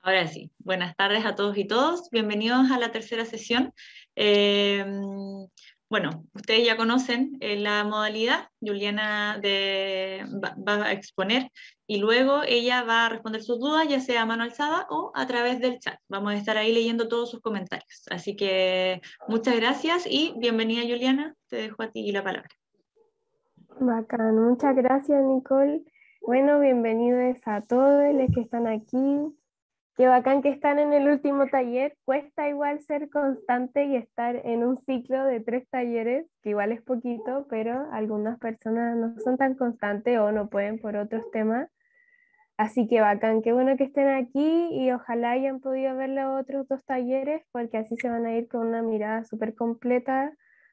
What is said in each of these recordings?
Ahora sí, buenas tardes a todos y todas. Bienvenidos a la tercera sesión. Eh, bueno, ustedes ya conocen la modalidad. Juliana va a exponer y luego ella va a responder sus dudas, ya sea a mano alzada o a través del chat. Vamos a estar ahí leyendo todos sus comentarios. Así que muchas gracias y bienvenida, Juliana. Te dejo a ti la palabra. Bacán, muchas gracias, Nicole. Bueno, bienvenidos a todos los que están aquí. Qué bacán que están en el último taller. Cuesta igual ser constante y estar en un ciclo de 3 talleres, que igual es poquito, pero algunas personas no son tan constantes o no pueden por otros temas. Así que bacán, qué bueno que estén aquí y ojalá hayan podido ver los otros 2 talleres, porque así se van a ir con una mirada súper completa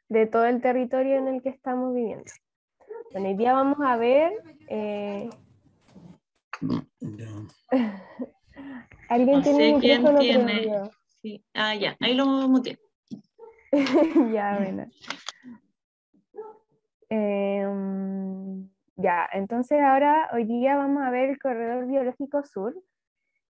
de todo el territorio en el que estamos viviendo. Bueno, hoy día vamos a ver. Alguien No tiene el sé quién micrófono tiene. prendido. Sí. Ah, ya, ahí lo muteé. Ya, bueno. Ya, entonces ahora hoy día vamos a ver el corredor biológico sur.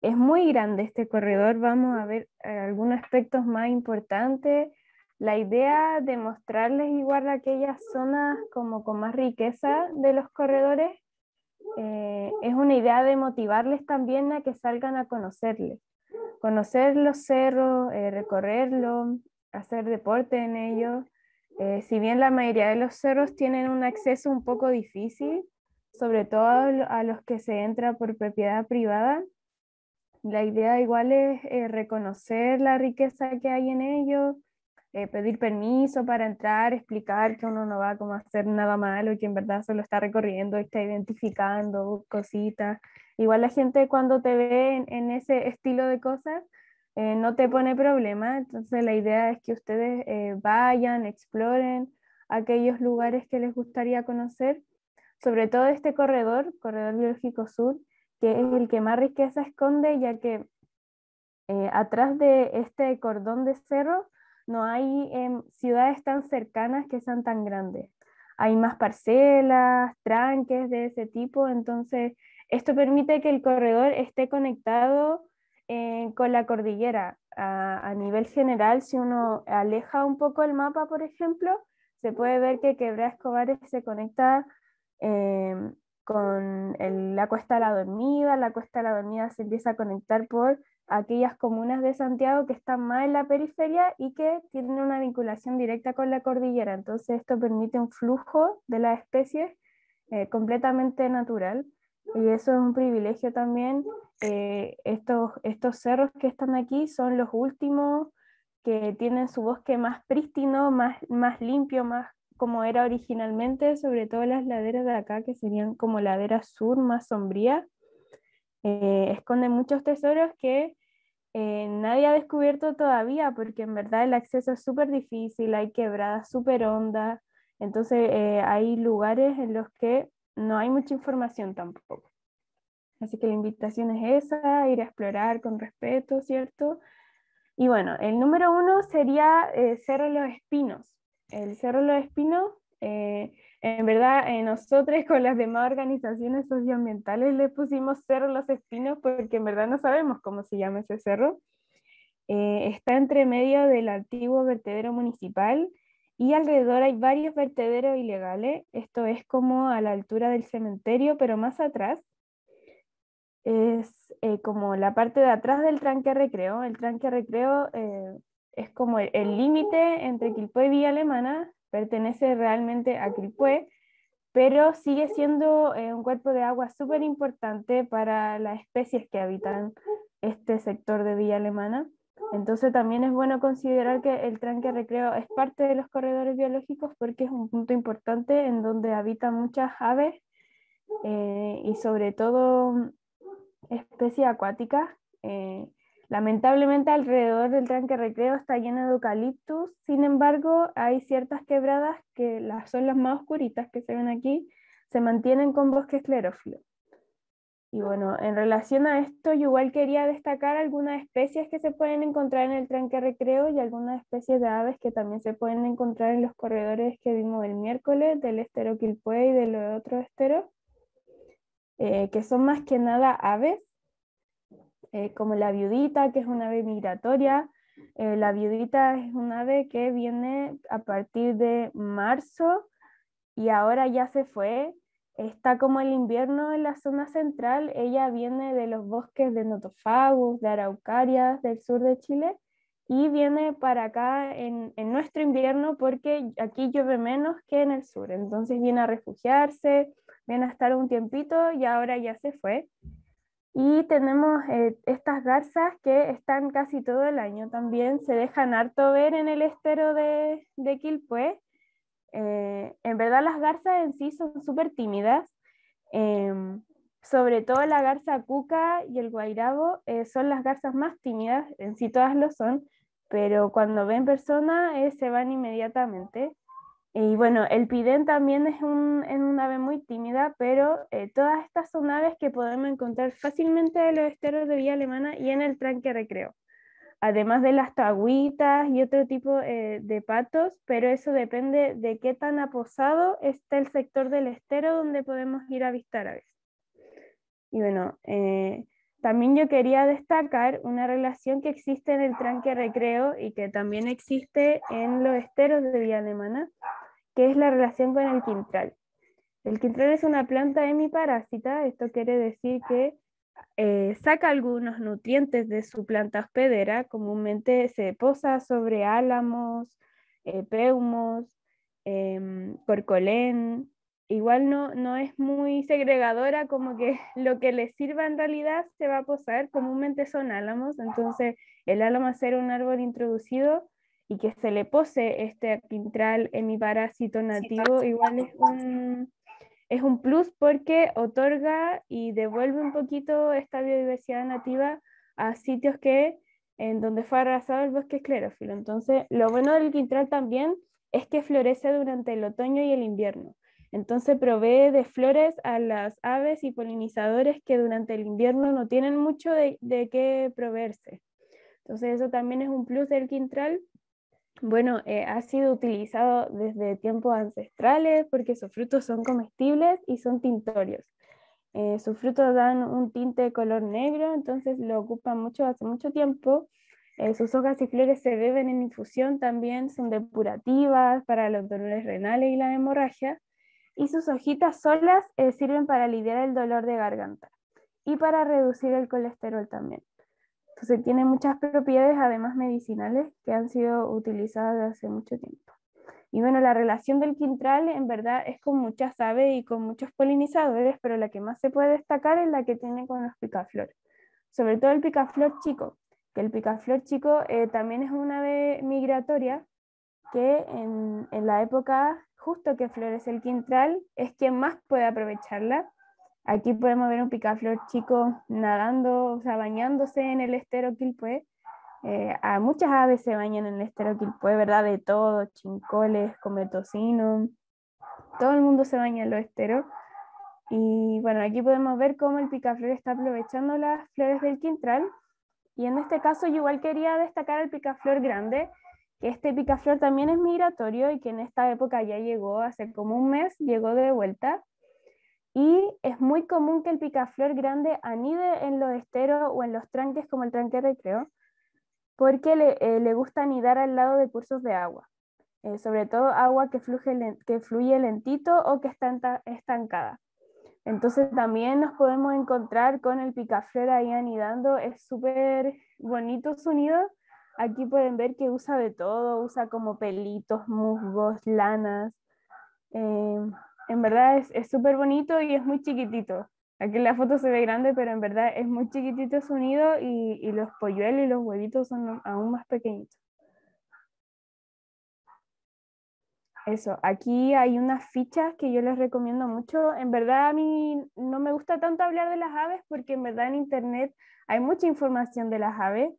Es muy grande este corredor, vamos a ver algunos aspectos más importantes. La idea de mostrarles igual aquellas zonas como con más riqueza de los corredores es una idea de motivarles también a que salgan a conocer los cerros, recorrerlos, hacer deporte en ellos. Si bien la mayoría de los cerros tienen un acceso un poco difícil, sobre todo a los que se entra por propiedad privada, la idea igual es reconocer la riqueza que hay en ellos, pedir permiso para entrar, explicar que uno no va como a hacer nada malo y que en verdad solo está recorriendo, está identificando cositas. Igual la gente cuando te ve en ese estilo de cosas no te pone problema, entonces la idea es que ustedes vayan, exploren aquellos lugares que les gustaría conocer, sobre todo este Corredor Biológico Sur, que es el que más riqueza esconde, ya que atrás de este cordón de cerro no hay ciudades tan cercanas que sean tan grandes. Hay más parcelas, tranques de ese tipo, entonces esto permite que el corredor esté conectado con la cordillera. A nivel general, si uno aleja un poco el mapa, por ejemplo, se puede ver que Quebrada Escobar se conecta con la Cuesta de la Dormida se empieza a conectar por aquellas comunas de Santiago que están más en la periferia y que tienen una vinculación directa con la cordillera. Entonces esto permite un flujo de las especies completamente natural y eso es un privilegio también. Estos cerros que están aquí son los últimos que tienen su bosque más prístino, más limpio, más como era originalmente, sobre todo las laderas de acá, que serían como laderas sur más sombrías, esconden muchos tesoros que nadie ha descubierto todavía, porque en verdad el acceso es súper difícil, hay quebradas súper hondas, entonces hay lugares en los que no hay mucha información tampoco. Así que la invitación es esa, ir a explorar con respeto, ¿cierto? Y bueno, el número 1 sería Cerro Los Espinos. El Cerro Los Espinos, en verdad, nosotros con las demás organizaciones socioambientales le pusimos Cerro Los Espinos porque en verdad no sabemos cómo se llama ese cerro. Está entre medio del antiguo vertedero municipal y alrededor hay varios vertederos ilegales. Esto es como a la altura del cementerio, pero más atrás. Es como la parte de atrás del tranque recreo. El tranque recreo es como el límite entre Quilpué y Villa Alemana, pertenece realmente a Quilpué, pero sigue siendo un cuerpo de agua súper importante para las especies que habitan este sector de Villa Alemana. Entonces también es bueno considerar que el tranque recreo es parte de los corredores biológicos porque es un punto importante en donde habitan muchas aves y sobre todo especies acuáticas. Lamentablemente alrededor del tranque recreo está lleno de eucaliptus, sin embargo hay ciertas quebradas que son las más oscuritas que se ven aquí, se mantienen con bosque esclerófilo. Y bueno, en relación a esto, yo igual quería destacar algunas especies que se pueden encontrar en el tranque recreo y algunas especies de aves que también se pueden encontrar en los corredores que vimos el miércoles del estero Quilpué y de los otros esteros, que son más que nada aves. como la viudita, que es una ave migratoria. La viudita es un ave que viene a partir de marzo y ahora ya se fue. Está como el invierno en la zona central. Ella viene de los bosques de Notofagus, de Araucarias, del sur de Chile, y viene para acá en nuestro invierno porque aquí llueve menos que en el sur. Entonces viene a refugiarse, viene a estar un tiempito y ahora ya se fue. Y tenemos estas garzas que están casi todo el año también, se dejan harto ver en el estero de Quilpué. En verdad las garzas en sí son súper tímidas, em, sobre todo la garza cuca y el guairabo son las garzas más tímidas, en sí todas lo son, pero cuando ven personas se van inmediatamente. Y bueno, el pidén también es un ave muy tímida, pero todas estas son aves que podemos encontrar fácilmente en los esteros de Villa Alemana y en el tranque recreo, además de las tagüitas y otro tipo de patos, pero eso depende de qué tan aposado está el sector del estero donde podemos ir a avistar aves. Y bueno, también yo quería destacar una relación que existe en el tranque recreo y que también existe en los esteros de Villa Alemana, que es la relación con el quintral. El quintral es una planta hemiparásita, esto quiere decir que saca algunos nutrientes de su planta hospedera, comúnmente se posa sobre álamos, peumos, corcolén. Igual no es muy segregadora, como que lo que le sirva en realidad se va a posar, comúnmente son álamos, entonces el álamo al ser un árbol introducido y que se le pose este quintral hemiparásito nativo, igual es un plus porque otorga y devuelve un poquito esta biodiversidad nativa a sitios en donde fue arrasado el bosque esclerófilo. Entonces, lo bueno del quintral también es que florece durante el otoño y el invierno. Entonces, provee de flores a las aves y polinizadores que durante el invierno no tienen mucho de qué proveerse. Entonces, eso también es un plus del quintral. Bueno, ha sido utilizado desde tiempos ancestrales porque sus frutos son comestibles y son tintorios. Sus frutos dan un tinte de color negro, entonces lo ocupan mucho hace mucho tiempo. Sus hojas y flores se beben en infusión también, son depurativas para los dolores renales y la hemorragia. Y sus hojitas solas sirven para aliviar el dolor de garganta y para reducir el colesterol también. Entonces tiene muchas propiedades, además medicinales, que han sido utilizadas desde hace mucho tiempo. Y bueno, la relación del quintral en verdad es con muchas aves y con muchos polinizadores, pero la que más se puede destacar es la que tiene con los picaflor. Sobre todo el picaflor chico, que el picaflor chico también es una ave migratoria que en la época justo que florece el quintral es quien más puede aprovecharla. Aquí podemos ver un picaflor chico nadando, o sea, bañándose en el estero Quilpué. A muchas aves se bañan en el estero Quilpué, ¿verdad? De todo, chincoles, cometocinos, todo el mundo se baña en los esteros. Y bueno, aquí podemos ver cómo el picaflor está aprovechando las flores del quintral. Y en este caso yo igual quería destacar el picaflor grande, que este picaflor también es migratorio y que en esta época ya llegó, hace como un mes, llegó de vuelta. Y es muy común que el picaflor grande anide en los esteros o en los tranques como el tranque recreo, porque le gusta anidar al lado de cursos de agua, sobre todo agua que fluye lentito o que está estancada. Entonces también nos podemos encontrar con el picaflor ahí anidando, es súper bonito su nido. Aquí pueden ver que usa de todo, usa como pelitos, musgos, lanas. Eh, en verdad es súper bonito y es muy chiquitito. Aquí en la foto se ve grande, pero en verdad es muy chiquitito su nido y los polluelos y los huevitos son aún más pequeñitos. Eso, aquí hay unas fichas que yo les recomiendo mucho. En verdad a mí no me gusta tanto hablar de las aves porque en verdad en internet hay mucha información de las aves.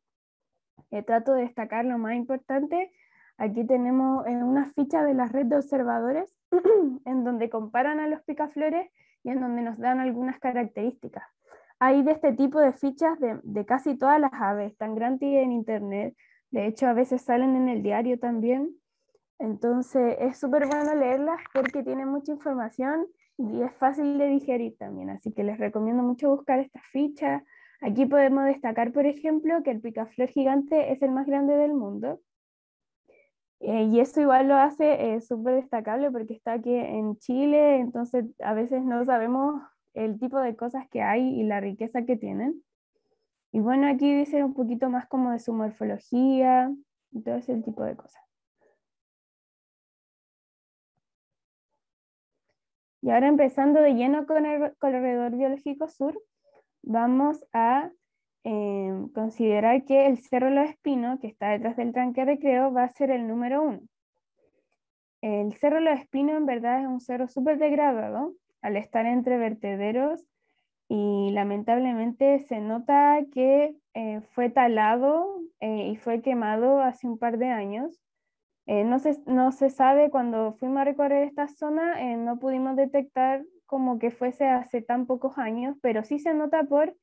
Trato de destacar lo más importante. Aquí tenemos una ficha de la red de observadores en donde comparan a los picaflores y en donde nos dan algunas características. Hay de este tipo de fichas de casi todas las aves, están gratis en internet. De hecho, a veces salen en el diario también. Entonces es súper bueno leerlas porque tienen mucha información y es fácil de digerir también, así que les recomiendo mucho buscar estas fichas. Aquí podemos destacar, por ejemplo, que el picaflor gigante es el más grande del mundo. Y eso igual lo hace súper destacable porque está aquí en Chile, entonces a veces no sabemos el tipo de cosas que hay y la riqueza que tienen. Y bueno, aquí dice un poquito más como de su morfología y todo ese tipo de cosas. Y ahora empezando de lleno con el Corredor Biológico Sur, vamos a considerar que el Cerro Los Espinos, que está detrás del Tranque Recreo, va a ser el número 1. El Cerro Los Espinos en verdad es un cerro súper degradado al estar entre vertederos y lamentablemente se nota que fue talado y fue quemado hace un par de años. No se sabe, cuando fuimos a recorrer esta zona, no pudimos detectar como que fuese hace tan pocos años, pero sí se nota porque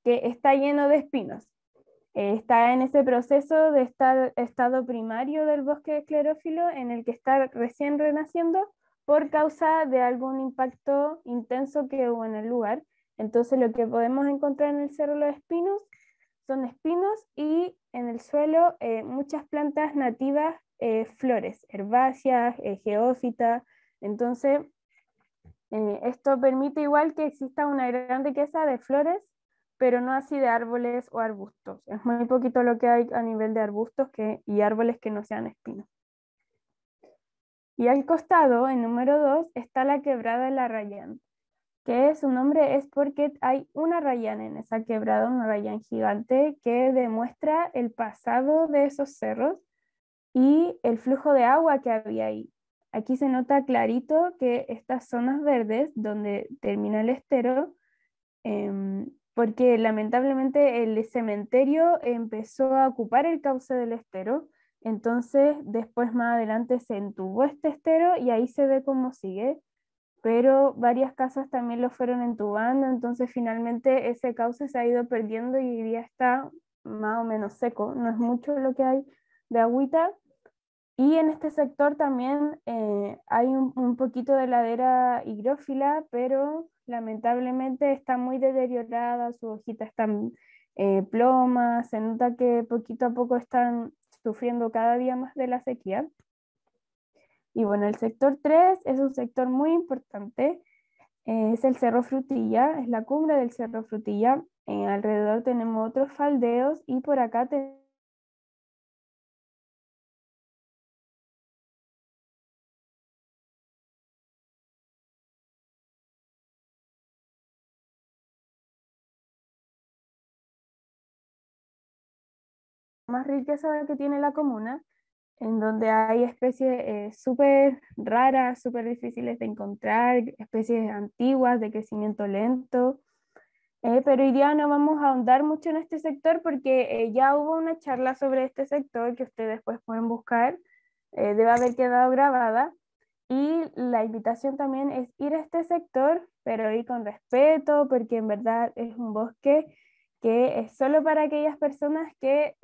está lleno de espinos. Está en ese proceso de estado primario del bosque esclerófilo en el que está recién renaciendo por causa de algún impacto intenso que hubo en el lugar. Entonces lo que podemos encontrar en el Cerro Los Espinos son espinos y en el suelo muchas plantas nativas, flores, herbáceas, geófitas. Entonces esto permite igual que exista una gran riqueza de flores, pero no así de árboles o arbustos. Es muy poquito lo que hay a nivel de arbustos y árboles que no sean espinos. Y al costado, en número 2, está la quebrada de la Rayán, que su nombre es porque hay una rayán en esa quebrada, una rayán gigante que demuestra el pasado de esos cerros y el flujo de agua que había ahí. Aquí se nota clarito que estas zonas verdes, donde termina el estero, porque lamentablemente el cementerio empezó a ocupar el cauce del estero, entonces después más adelante se entubó este estero y ahí se ve cómo sigue, pero varias casas también lo fueron entubando, entonces finalmente ese cauce se ha ido perdiendo y hoy día está más o menos seco, no es mucho lo que hay de agüita. Y en este sector también hay un poquito de ladera higrófila, pero lamentablemente está muy deteriorada, sus hojitas están plomas, se nota que poquito a poco están sufriendo cada día más de la sequía. Y bueno, el sector 3 es un sector muy importante, es el Cerro Frutilla, es la cumbre del Cerro Frutilla. Alrededor tenemos otros faldeos y por acá tenemos más riqueza que tiene la comuna, en donde hay especies súper raras, súper difíciles de encontrar, especies antiguas de crecimiento lento. Pero hoy día no vamos a ahondar mucho en este sector porque ya hubo una charla sobre este sector que ustedes después pueden buscar, debe haber quedado grabada. Y la invitación también es ir a este sector, pero ir con respeto, porque en verdad es un bosque que es solo para aquellas personas que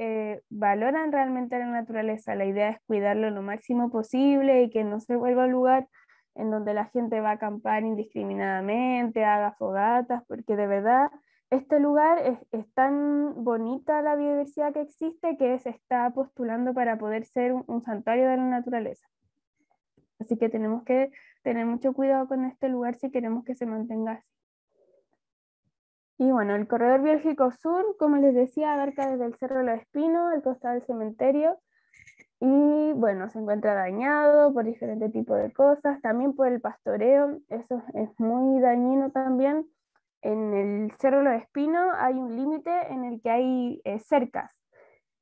valoran realmente la naturaleza. La idea es cuidarlo lo máximo posible y que no se vuelva un lugar en donde la gente va a acampar indiscriminadamente, haga fogatas, porque de verdad este lugar es tan bonita la biodiversidad que existe que se está postulando para poder ser un santuario de la naturaleza. Así que tenemos que tener mucho cuidado con este lugar si queremos que se mantenga así. Y bueno, el Corredor Biológico Sur, como les decía, abarca desde el Cerro Los Espinos, el costado del cementerio, y bueno, se encuentra dañado por diferentes tipos de cosas, también por el pastoreo, eso es muy dañino también. En el Cerro Los Espinos hay un límite en el que hay cercas,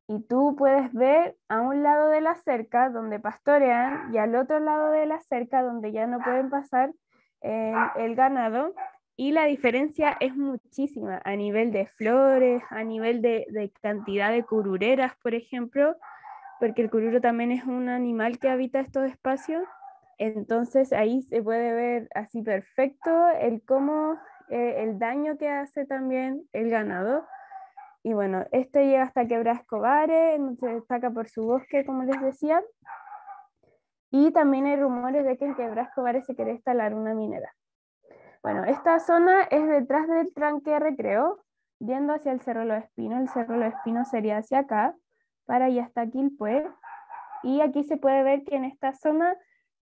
y tú puedes ver a un lado de la cerca donde pastorean y al otro lado de la cerca donde ya no pueden pasar el ganado. Y la diferencia es muchísima a nivel de flores, a nivel de cantidad de curureras, por ejemplo, porque el cururo también es un animal que habita estos espacios. Entonces ahí se puede ver así perfecto el cómo, el daño que hace también el ganado. Y bueno, este llega hasta Quebrada Escobares, se destaca por su bosque, como les decía. Y también hay rumores de que en Quebrada Escobares se quiere instalar una minera. Bueno, esta zona es detrás del Tranque Recreo, yendo hacia el Cerro Los Espinos. El Cerro Los Espinos sería hacia acá, para allá hasta Quilpué. Y aquí se puede ver que en esta zona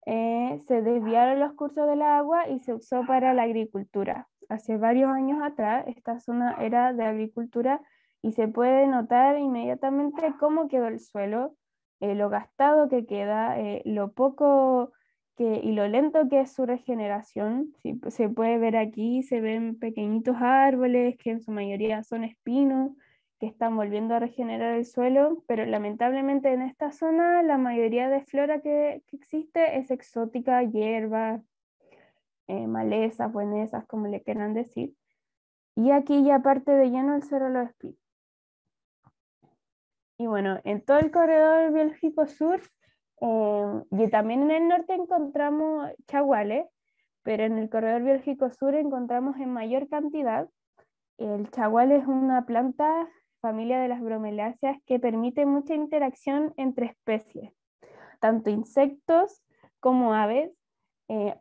se desviaron los cursos del agua y se usó para la agricultura. Hace varios años atrás esta zona era de agricultura y se puede notar inmediatamente cómo quedó el suelo, lo gastado que queda, lo poco y lo lento que es su regeneración. Sí, se puede ver aquí, se ven pequeñitos árboles que en su mayoría son espinos que están volviendo a regenerar el suelo, pero lamentablemente en esta zona la mayoría de flora que existe es exótica, hierbas, malezas, buenesas, como le quieran decir. Y aquí ya parte de lleno el Cerro Los Espinos. Y bueno, en todo el corredor biológico sur, y también en el norte encontramos chaguales, pero en el corredor biológico sur encontramos en mayor cantidad. El chagual es una planta familia de las bromeláceas que permite mucha interacción entre especies. Tanto insectos como aves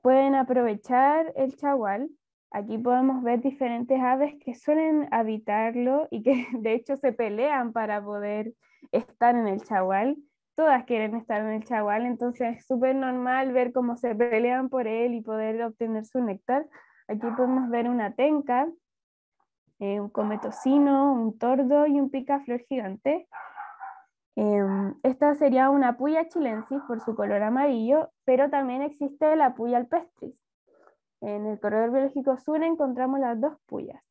pueden aprovechar el chagual. Aquí podemos ver diferentes aves que suelen habitarlo y que de hecho se pelean para poder estar en el chagual. Todas quieren estar en el chagual, entonces es súper normal ver cómo se pelean por él y poder obtener su néctar. Aquí podemos ver una tenca, un cometocino, un tordo y un picaflor gigante. Esta sería una puya chilensis por su color amarillo, pero también existe la puya alpestris. En el corredor biológico sur encontramos las dos puyas.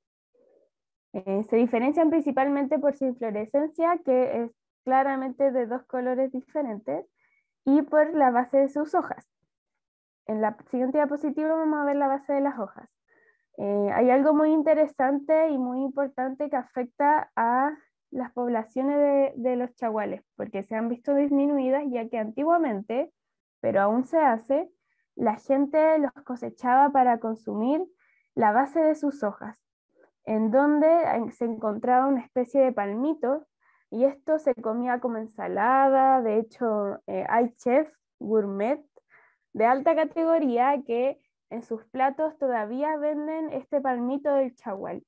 Se diferencian principalmente por su inflorescencia, que es claramente de dos colores diferentes, y por la base de sus hojas. En la siguiente diapositiva vamos a ver la base de las hojas. Hay algo muy interesante y muy importante que afecta a las poblaciones de los chaguales, porque se han visto disminuidas ya que antiguamente, pero aún se hace, la gente los cosechaba para consumir la base de sus hojas, en donde se encontraba una especie de palmito y esto se comía como ensalada. De hecho, hay chefs gourmet de alta categoría que en sus platos todavía venden este palmito del chagual.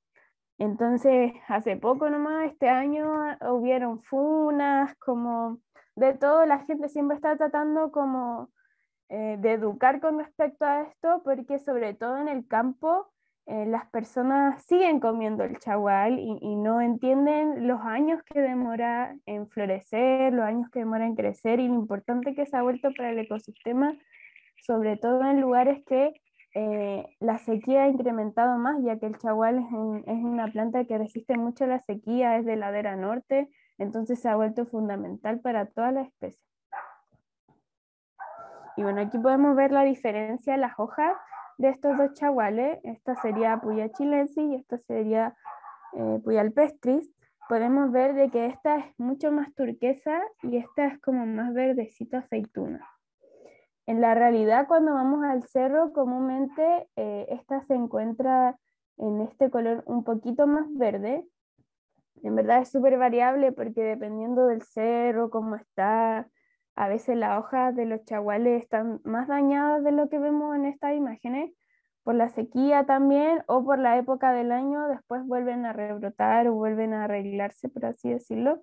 Entonces, hace poco nomás, este año, hubieron funas, como de todo, la gente siempre está tratando como de educar con respecto a esto, porque sobre todo en el campo, las personas siguen comiendo el chagual y no entienden los años que demora en florecer, los años que demora en crecer y lo importante que se ha vuelto para el ecosistema, sobre todo en lugares que la sequía ha incrementado más, ya que el chagual es una planta que resiste mucho la sequía, es de ladera norte, entonces se ha vuelto fundamental para todas las especies. Y bueno, aquí podemos ver la diferencia en las hojas de estos dos chaguales. Esta sería Puya chilensis y esta sería Puya alpestris. Podemos ver de que esta es mucho más turquesa y esta es como más verdecito aceituna. En la realidad, cuando vamos al cerro, comúnmente esta se encuentra en este color un poquito más verde. En verdad es súper variable porque dependiendo del cerro, cómo está, a veces las hojas de los chaguales están más dañadas de lo que vemos en estas imágenes, por la sequía también o por la época del año, después vuelven a rebrotar o vuelven a arreglarse, por así decirlo.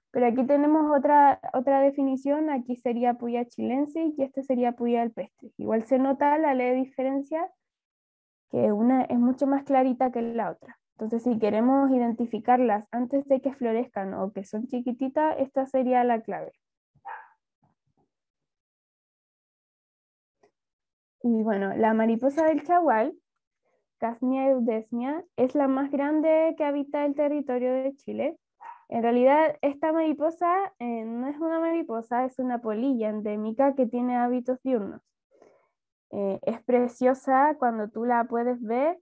Pero aquí tenemos otra definición, aquí sería Puya chilensis y este sería Puya alpestris. Igual se nota la leve diferencia, que una es mucho más clarita que la otra. Entonces, si queremos identificarlas antes de que florezcan o que son chiquititas, esta sería la clave. Y bueno, la mariposa del chagual, Casnia eudesmia, es la más grande que habita el territorio de Chile. En realidad, esta mariposa no es una mariposa, es una polilla endémica que tiene hábitos diurnos. Es preciosa cuando tú la puedes ver.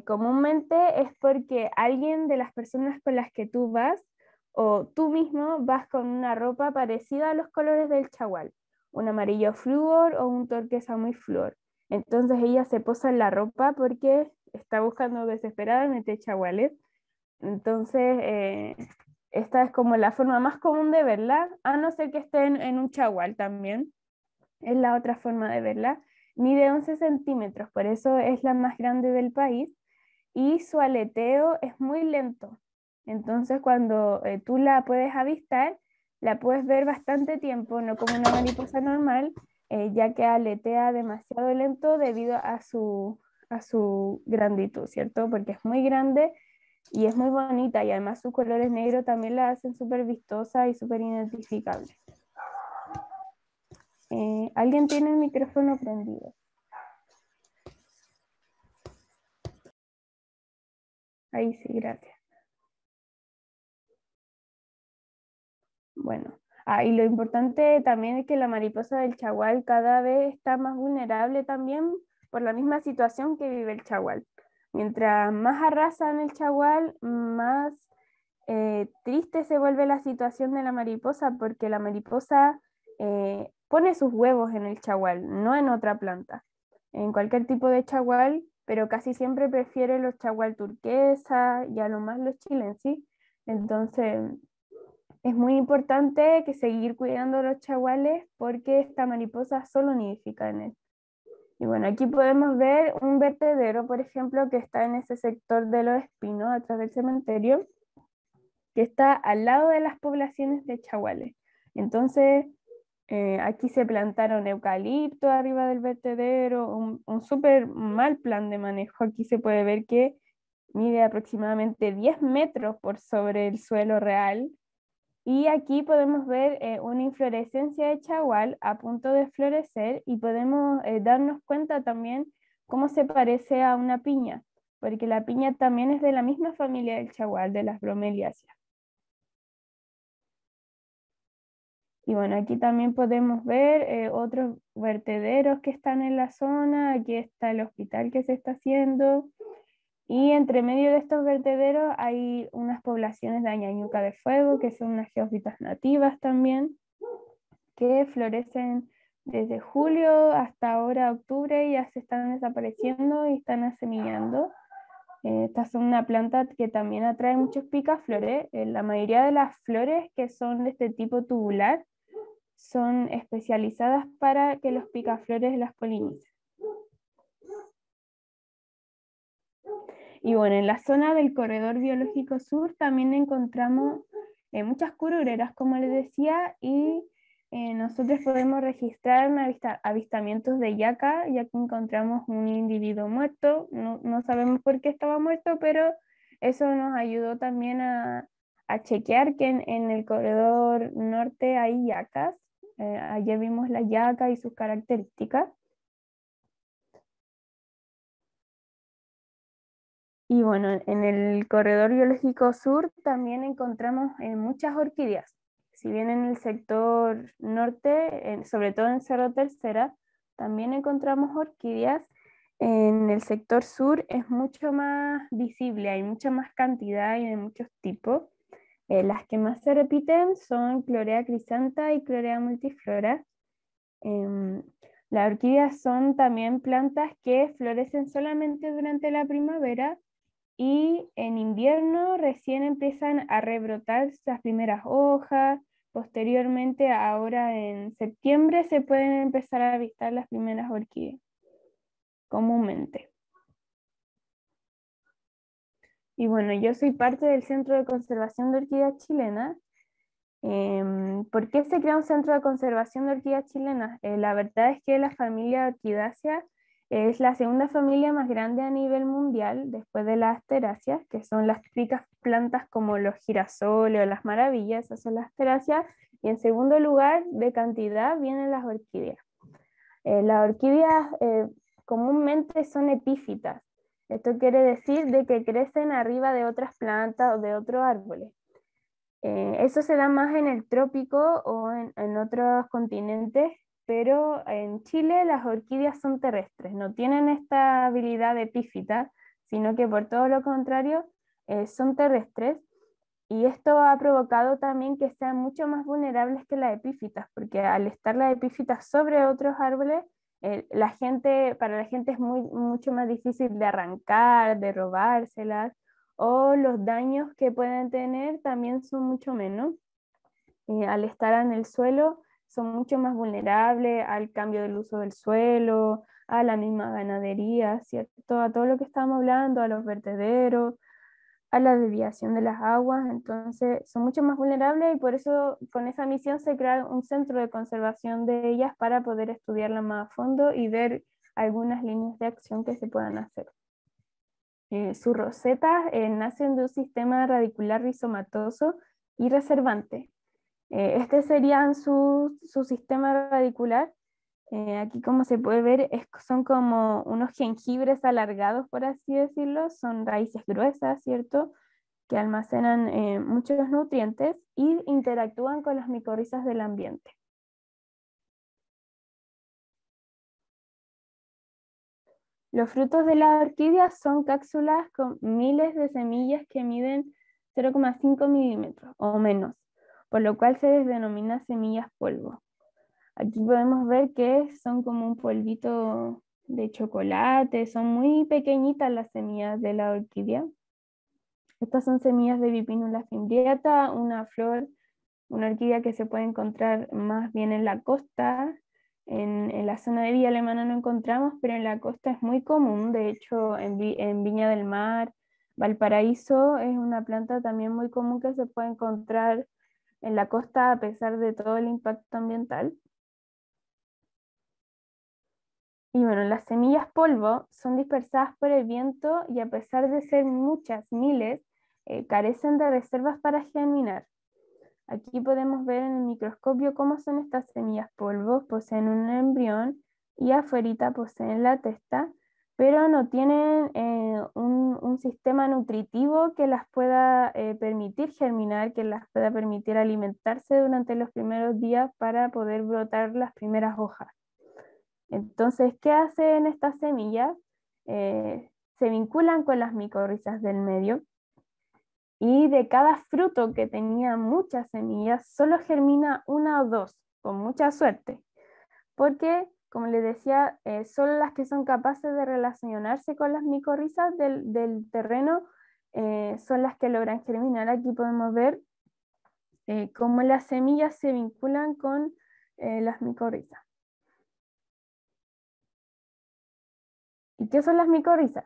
Comúnmente es porque alguien de las personas con las que tú vas o tú mismo vas con una ropa parecida a los colores del chagual, un amarillo flúor o un turquesa muy flúor. Entonces ella se posa en la ropa porque está buscando desesperadamente chaguales. Entonces, esta es como la forma más común de verla, a no ser que estén en un chagual también, es la otra forma de verla. Mide 11 centímetros, por eso es la más grande del país. y su aleteo es muy lento. Entonces cuando tú la puedes avistar, la puedes ver bastante tiempo, no como una mariposa normal, ya que aletea demasiado lento debido a su granditud, ¿cierto? Porque es muy grande y es muy bonita y además sus colores negros también la hacen súper vistosa y súper identificable. ¿Alguien tiene el micrófono prendido? Ahí sí, gracias. Bueno, y lo importante también es que la mariposa del chagual cada vez está más vulnerable también por la misma situación que vive el chagual. Mientras más arrasan el chagual, más triste se vuelve la situación de la mariposa porque la mariposa pone sus huevos en el chagual, no en otra planta. En cualquier tipo de chagual, pero casi siempre prefiere los chagual turquesa y a lo más los chilensis. Entonces, es muy importante que seguir cuidando los chaguales porque esta mariposa solo nidifica en él. Y bueno, aquí podemos ver un vertedero, por ejemplo, que está en ese sector de los espinos atrás del cementerio, que está al lado de las poblaciones de chaguales. Entonces, aquí se plantaron eucalipto arriba del vertedero, un súper mal plan de manejo. Aquí se puede ver que mide aproximadamente 10 metros por sobre el suelo real. Y aquí podemos ver una inflorescencia de chagual a punto de florecer y podemos darnos cuenta también cómo se parece a una piña, porque la piña también es de la misma familia del chagual, de las bromeliáceas. Y bueno, aquí también podemos ver otros vertederos que están en la zona. Aquí está el hospital que se está haciendo. Y entre medio de estos vertederos hay unas poblaciones de añañuca de fuego, que son unas geófitas nativas también, que florecen desde julio hasta ahora octubre y ya se están desapareciendo y están asemillando. Estas son una planta que también atrae muchos picaflores. La mayoría de las flores que son de este tipo tubular son especializadas para que los picaflores las polinicen. Y bueno, en la zona del Corredor Biológico Sur también encontramos muchas curureras, como les decía, y nosotros podemos registrar avistamientos de yaca, ya que encontramos un individuo muerto. No sabemos por qué estaba muerto, pero eso nos ayudó también a chequear que en el corredor norte hay yacas. Ayer vimos la yaca y sus características. Y bueno, en el corredor biológico sur también encontramos muchas orquídeas. Si bien en el sector norte, sobre todo en Cerro Tercera, también encontramos orquídeas, en el sector sur es mucho más visible, hay mucha más cantidad y de muchos tipos. Las que más se repiten son Chlorea crisanta y Chlorea multiflora. Em, las orquídeas son también plantas que florecen solamente durante la primavera y en invierno recién empiezan a rebrotar las primeras hojas. Posteriormente, ahora en septiembre, se pueden empezar a avistar las primeras orquídeas comúnmente. Y bueno, yo soy parte del Centro de Conservación de Orquídeas Chilenas. ¿Por qué se crea un centro de conservación de orquídeas chilenas? La verdad es que la familia Orchidaceae es la segunda familia más grande a nivel mundial después de las asteráceas, que son las típicas plantas como los girasoles o las maravillas, esas son las asteráceas, y en segundo lugar de cantidad vienen las orquídeas. Las orquídeas comúnmente son epífitas. Esto quiere decir de que crecen arriba de otras plantas o de otros árboles. Eso se da más en el trópico o en otros continentes, pero en Chile las orquídeas son terrestres, no tienen esta habilidad epífita, sino que por todo lo contrario son terrestres. Y esto ha provocado también que sean mucho más vulnerables que las epífitas, porque al estar las epífitas sobre otros árboles, para la gente es mucho más difícil de arrancar, de robárselas, o los daños que pueden tener también son mucho menos. Al estar en el suelo son mucho más vulnerables al cambio del uso del suelo, a la misma ganadería, ¿cierto? A todo lo que estamos hablando, a los vertederos, a la desviación de las aguas, entonces son mucho más vulnerables y por eso con esa misión se crea un centro de conservación de ellas para poder estudiarla más a fondo y ver algunas líneas de acción que se puedan hacer. Sus rosetas nacen de un sistema radicular rizomatoso y reservante. Este sería su sistema radicular. Aquí como se puede ver son como unos jengibres alargados, por así decirlo, son raíces gruesas, ¿cierto? Que almacenan muchos nutrientes y interactúan con las micorrizas del ambiente. Los frutos de las orquídeas son cápsulas con miles de semillas que miden 0,5 milímetros o menos, por lo cual se les denomina semillas polvo. Aquí podemos ver que son como un polvito de chocolate, son muy pequeñitas las semillas de la orquídea. Estas son semillas de Bipinula fimbriata, una flor, una orquídea que se puede encontrar más bien en la costa. En la zona de Villa Alemana no encontramos, pero en la costa es muy común. De hecho, en Viña del Mar, Valparaíso es una planta también muy común que se puede encontrar en la costa a pesar de todo el impacto ambiental. Y bueno, las semillas polvo son dispersadas por el viento y a pesar de ser muchas, miles, carecen de reservas para germinar. Aquí podemos ver en el microscopio cómo son estas semillas polvo. Poseen un embrión y afuerita poseen la testa, pero no tienen un sistema nutritivo que las pueda permitir germinar, que las pueda permitir alimentarse durante los primeros días para poder brotar las primeras hojas. Entonces, ¿qué hacen estas semillas? Se vinculan con las micorrizas del medio y de cada fruto que tenía muchas semillas, solo germina una o dos, con mucha suerte, porque, como les decía, solo las que son capaces de relacionarse con las micorrizas del terreno son las que logran germinar. Aquí podemos ver cómo las semillas se vinculan con las micorrizas. ¿Y qué son las micorrizas?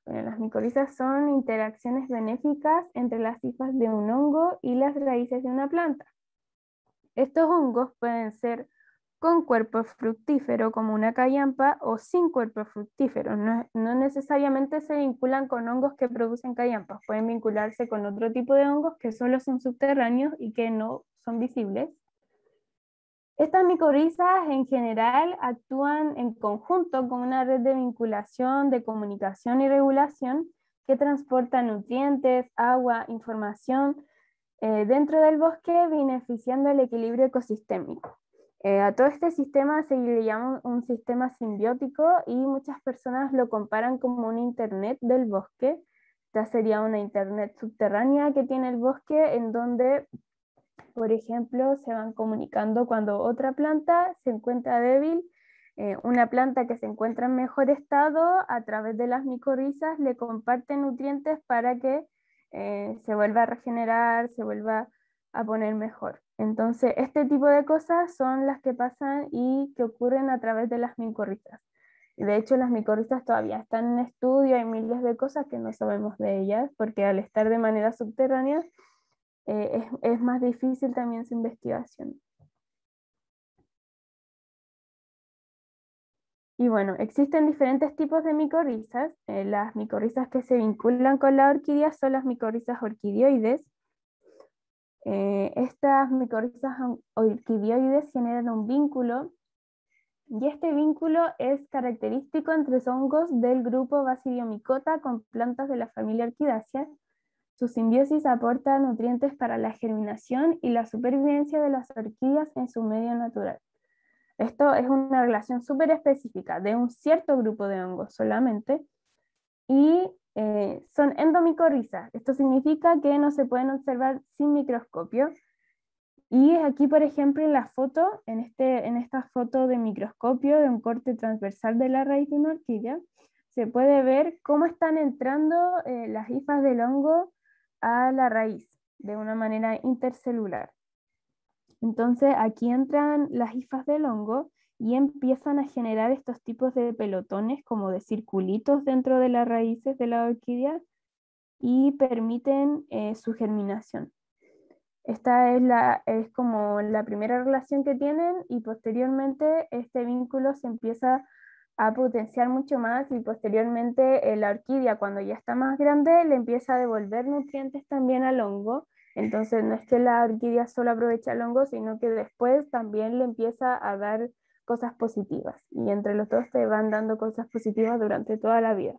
Bueno, las micorrizas son interacciones benéficas entre las hifas de un hongo y las raíces de una planta. Estos hongos pueden ser con cuerpo fructífero como una callampa o sin cuerpo fructífero. No necesariamente se vinculan con hongos que producen callampas, pueden vincularse con otro tipo de hongos que solo son subterráneos y que no son visibles. Estas micorrizas en general actúan en conjunto con una red de vinculación, de comunicación y regulación que transporta nutrientes, agua, información dentro del bosque, beneficiando el equilibrio ecosistémico. A todo este sistema se le llama un sistema simbiótico y muchas personas lo comparan como una internet del bosque. Esta sería una internet subterránea que tiene el bosque en donde, por ejemplo, se van comunicando cuando otra planta se encuentra débil. Una planta que se encuentra en mejor estado, a través de las micorrizas le comparte nutrientes para que se vuelva a regenerar, se vuelva a poner mejor. Entonces, este tipo de cosas son las que pasan y que ocurren a través de las micorrizas. De hecho, las micorrizas todavía están en estudio, hay miles de cosas que no sabemos de ellas, porque al estar de manera subterránea, es más difícil también su investigación. Y bueno, existen diferentes tipos de micorrizas. Las micorrizas que se vinculan con la orquídea son las micorrizas orquidioides. Estas micorrizas orquidioides generan un vínculo y este vínculo es característico entre hongos del grupo Basidiomycota con plantas de la familia Orchidaceae. Su simbiosis aporta nutrientes para la germinación y la supervivencia de las orquídeas en su medio natural. Esto es una relación súper específica de un cierto grupo de hongos solamente y son endomicorrizas. Esto significa que no se pueden observar sin microscopio. Y aquí, por ejemplo, en la foto, en esta foto de microscopio de un corte transversal de la raíz de una orquídea, se puede ver cómo están entrando las hifas del hongo a la raíz de una manera intercelular. Entonces aquí entran las hifas del hongo y empiezan a generar estos tipos de pelotones como de circulitos dentro de las raíces de la orquídea y permiten su germinación. Esta es como la primera relación que tienen y posteriormente este vínculo se empieza a potenciar mucho más y posteriormente la orquídea cuando ya está más grande le empieza a devolver nutrientes también al hongo. Entonces no es que la orquídea solo aprovecha el hongo, sino que después también le empieza a dar cosas positivas y entre los dos te van dando cosas positivas durante toda la vida.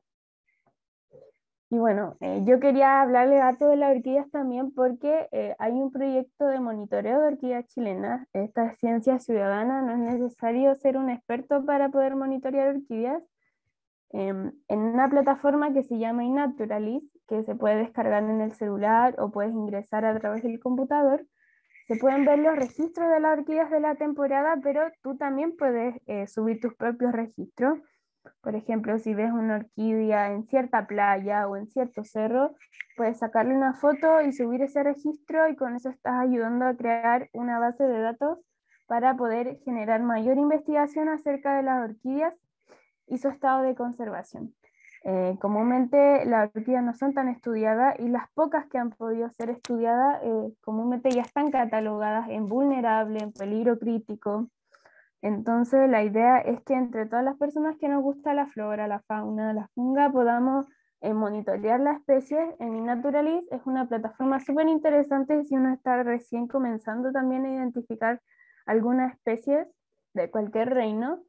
Y bueno, yo quería hablarle harto de las orquídeas también porque hay un proyecto de monitoreo de orquídeas chilenas. Esta es ciencia ciudadana, no es necesario ser un experto para poder monitorear orquídeas. En una plataforma que se llama iNaturalist, que se puede descargar en el celular o puedes ingresar a través del computador, se pueden ver los registros de las orquídeas de la temporada, pero tú también puedes subir tus propios registros. Por ejemplo, si ves una orquídea en cierta playa o en cierto cerro, puedes sacarle una foto y subir ese registro y con eso estás ayudando a crear una base de datos para poder generar mayor investigación acerca de las orquídeas y su estado de conservación. Comúnmente las orquídeas no son tan estudiadas y las pocas que han podido ser estudiadas comúnmente ya están catalogadas en vulnerable, en peligro crítico. Entonces la idea es que entre todas las personas que nos gusta la flora, la fauna, la funga, podamos monitorear las especies. En iNaturalist es una plataforma súper interesante si uno está recién comenzando también a identificar algunas especies de cualquier reino,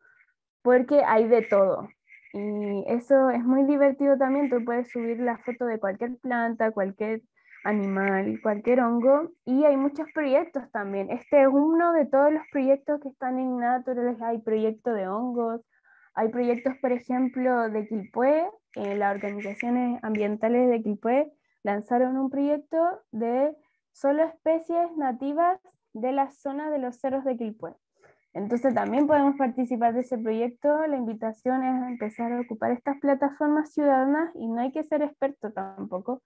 porque hay de todo. Y eso es muy divertido también, tú puedes subir la foto de cualquier planta, cualquier animal, cualquier hongo, y hay muchos proyectos también. Este es uno de todos los proyectos que están en Naturales, hay proyectos de hongos, hay proyectos, por ejemplo, de Quilpué, las organizaciones ambientales de Quilpué lanzaron un proyecto de solo especies nativas de la zona de los cerros de Quilpué. Entonces también podemos participar de ese proyecto. La invitación es a empezar a ocupar estas plataformas ciudadanas y no hay que ser experto tampoco.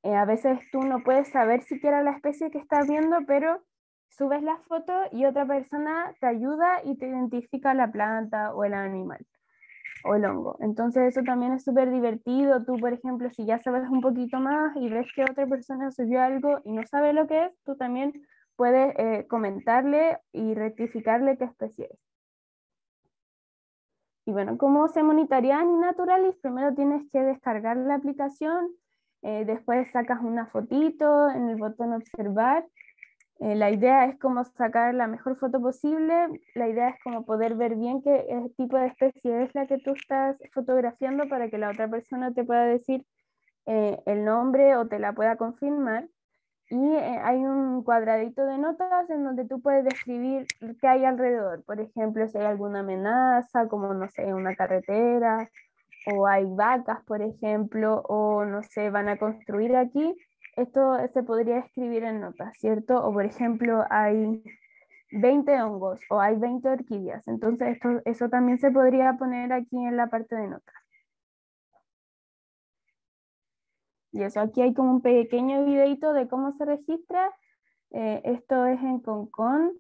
A veces tú no puedes saber siquiera la especie que estás viendo, pero subes la foto y otra persona te ayuda y te identifica la planta o el animal o el hongo. Entonces eso también es súper divertido. Tú, por ejemplo, si ya sabes un poquito más y ves que otra persona subió algo y no sabe lo que es, tú también puedes comentarle y rectificarle qué especie es. Y bueno, ¿cómo se monitorea en iNaturalist? Primero tienes que descargar la aplicación, después sacas una fotito en el botón observar. La idea es como sacar la mejor foto posible, la idea es como poder ver bien qué tipo de especie es la que tú estás fotografiando para que la otra persona te pueda decir el nombre o te la pueda confirmar. Y hay un cuadradito de notas en donde tú puedes describir qué hay alrededor. Por ejemplo, si hay alguna amenaza, como no sé, una carretera, o hay vacas, por ejemplo, o no sé, van a construir aquí. Esto se podría escribir en notas, ¿cierto? O por ejemplo, hay 20 hongos o hay 20 orquídeas. Entonces, eso también se podría poner aquí en la parte de notas. Y eso, aquí hay como un pequeño videito de cómo se registra. Esto es en Concón.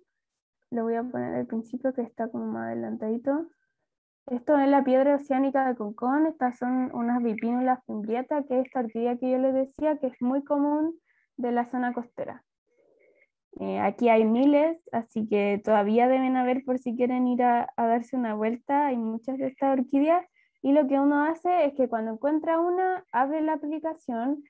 Lo voy a poner al principio que está como más adelantadito. Esto es la piedra oceánica de Concón. Estas son unas Bipinula fimbriata, que es esta orquídea que yo les decía, que es muy común de la zona costera. Aquí hay miles, así que todavía deben haber por si quieren ir a darse una vuelta. Hay muchas de estas orquídeas. Y lo que uno hace es que cuando encuentra una, abre la aplicación,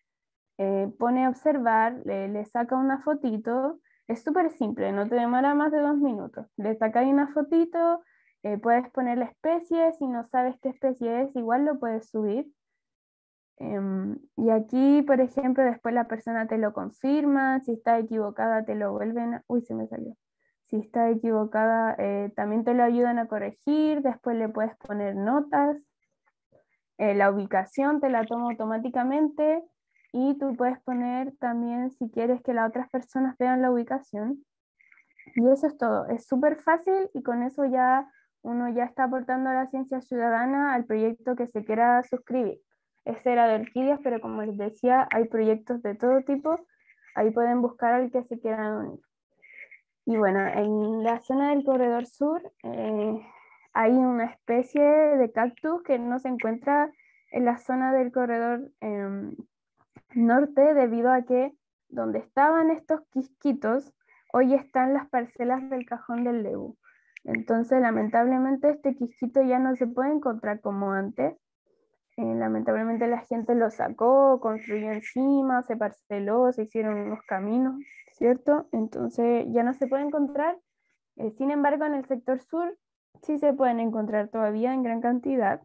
pone a observar, le saca una fotito, es súper simple, no te demora más de 2 minutos. Le sacas una fotito, puedes poner la especie, si no sabes qué especie es, igual lo puedes subir. Y aquí, por ejemplo, después la persona te lo confirma, si está equivocada te lo vuelven uy, se me salió. Si está equivocada, también te lo ayudan a corregir, después le puedes poner notas, la ubicación te la toma automáticamente. Y tú puedes poner también si quieres que las otras personas vean la ubicación. Y eso es todo. Es súper fácil y con eso ya uno ya está aportando a la ciencia ciudadana al proyecto que se quiera suscribir. Ese era de orquídeas, pero como les decía, hay proyectos de todo tipo. Ahí pueden buscar al que se quieran unir. Y bueno, en la zona del corredor sur hay una especie de cactus que no se encuentra en la zona del corredor norte, debido a que donde estaban estos quisquitos, hoy están las parcelas del Cajón del Lebu. Entonces, lamentablemente, este quisquito ya no se puede encontrar como antes. Lamentablemente la gente lo sacó, construyó encima, se parceló, se hicieron unos caminos, ¿cierto? Entonces ya no se puede encontrar. Sin embargo, en el sector sur sí se pueden encontrar todavía en gran cantidad.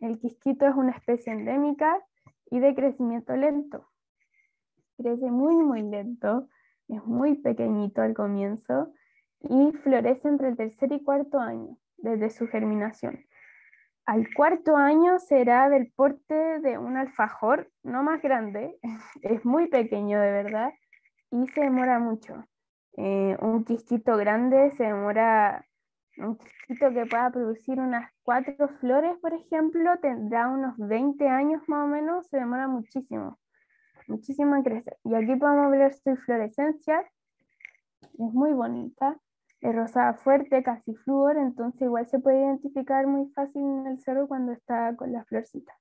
El quisquito es una especie endémica y de crecimiento lento. Crece muy, muy lento, es muy pequeñito al comienzo y florece entre el tercer y cuarto año desde su germinación. Al cuarto año será del porte de un alfajor, no más grande, es muy pequeño de verdad y se demora mucho. Un quisquito grande se demora, un quisquito que pueda producir unas 4 flores, por ejemplo, tendrá unos 20 años más o menos, se demora muchísimo, muchísimo en crecer. Y aquí podemos ver su inflorescencia, es muy bonita. Es rosada fuerte, casi flúor, entonces igual se puede identificar muy fácil en el cerro cuando está con las florcitas.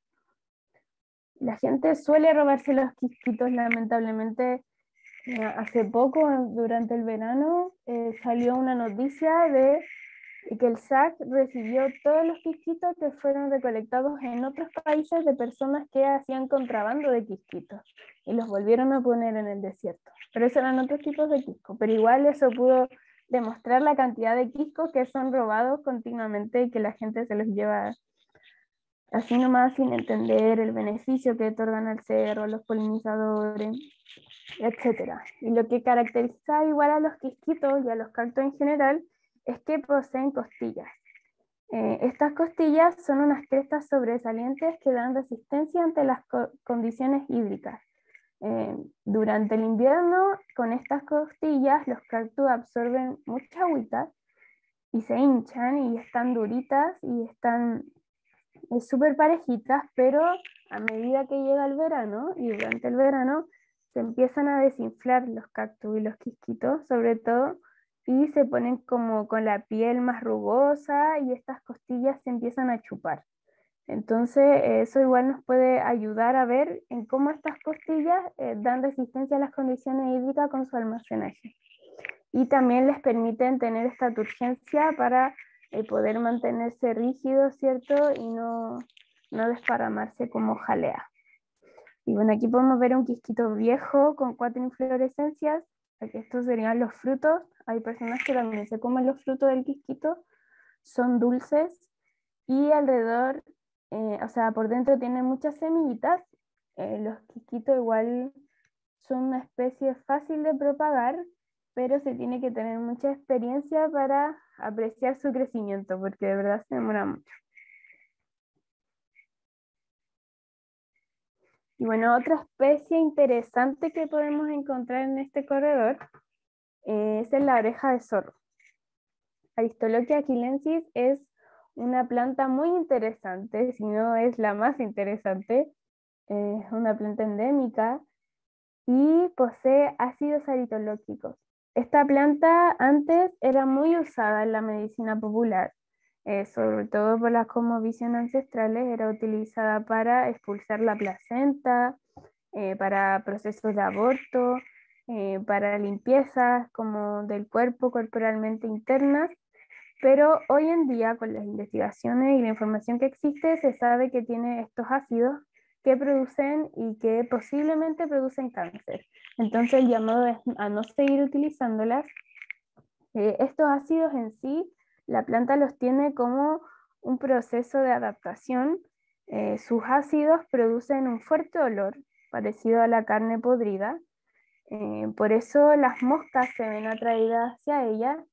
La gente suele robarse los quisquitos, lamentablemente. Hace poco, durante el verano, salió una noticia de que el SAC recibió todos los quisquitos que fueron recolectados en otros países de personas que hacían contrabando de quisquitos y los volvieron a poner en el desierto. Pero esos eran otros tipos de quiscos, pero igual eso pudo demostrar la cantidad de quiscos que son robados continuamente y que la gente se los lleva así nomás sin entender el beneficio que otorgan al cerro, a los polinizadores, etcétera. Y lo que caracteriza igual a los quisquitos y a los cactos en general es que poseen costillas. Estas costillas son unas crestas sobresalientes que dan resistencia ante las condiciones hídricas. Durante el invierno, con estas costillas, los cactus absorben mucha agüita y se hinchan y están duritas y están súper parejitas, pero a medida que llega el verano y durante el verano se empiezan a desinflar los cactus y los quisquitos, sobre todo, y se ponen como con la piel más rugosa y estas costillas se empiezan a chupar. Entonces, eso igual nos puede ayudar a ver en cómo estas costillas dan resistencia a las condiciones hídricas con su almacenaje. Y también les permiten tener esta turgencia para poder mantenerse rígidos, ¿cierto? Y no desparramarse como jalea. Y bueno, aquí podemos ver un quisquito viejo con 4 inflorescencias. Aquí estos serían los frutos. Hay personas que también se comen los frutos del quisquito. Son dulces y alrededor, o sea, por dentro tienen muchas semillitas. Los quisquitos igual son una especie fácil de propagar, pero se tiene que tener mucha experiencia para apreciar su crecimiento, porque de verdad se demora mucho. Y bueno, otra especie interesante que podemos encontrar en este corredor es la oreja de zorro. Aristoloquia aquilensis es una planta muy interesante, si no es la más interesante. Es una planta endémica y posee ácidos aritológicos. Esta planta antes era muy usada en la medicina popular, sobre todo por las cosmovisiones ancestrales, era utilizada para expulsar la placenta, para procesos de aborto, para limpiezas como del cuerpo corporalmente internas, pero hoy en día con las investigaciones y la información que existe se sabe que tiene estos ácidos que producen y que posiblemente producen cáncer. Entonces el llamado es a no seguir utilizándolas. Estos ácidos en sí, la planta los tiene como un proceso de adaptación. Sus ácidos producen un fuerte olor parecido a la carne podrida. Por eso las moscas se ven atraídas hacia ella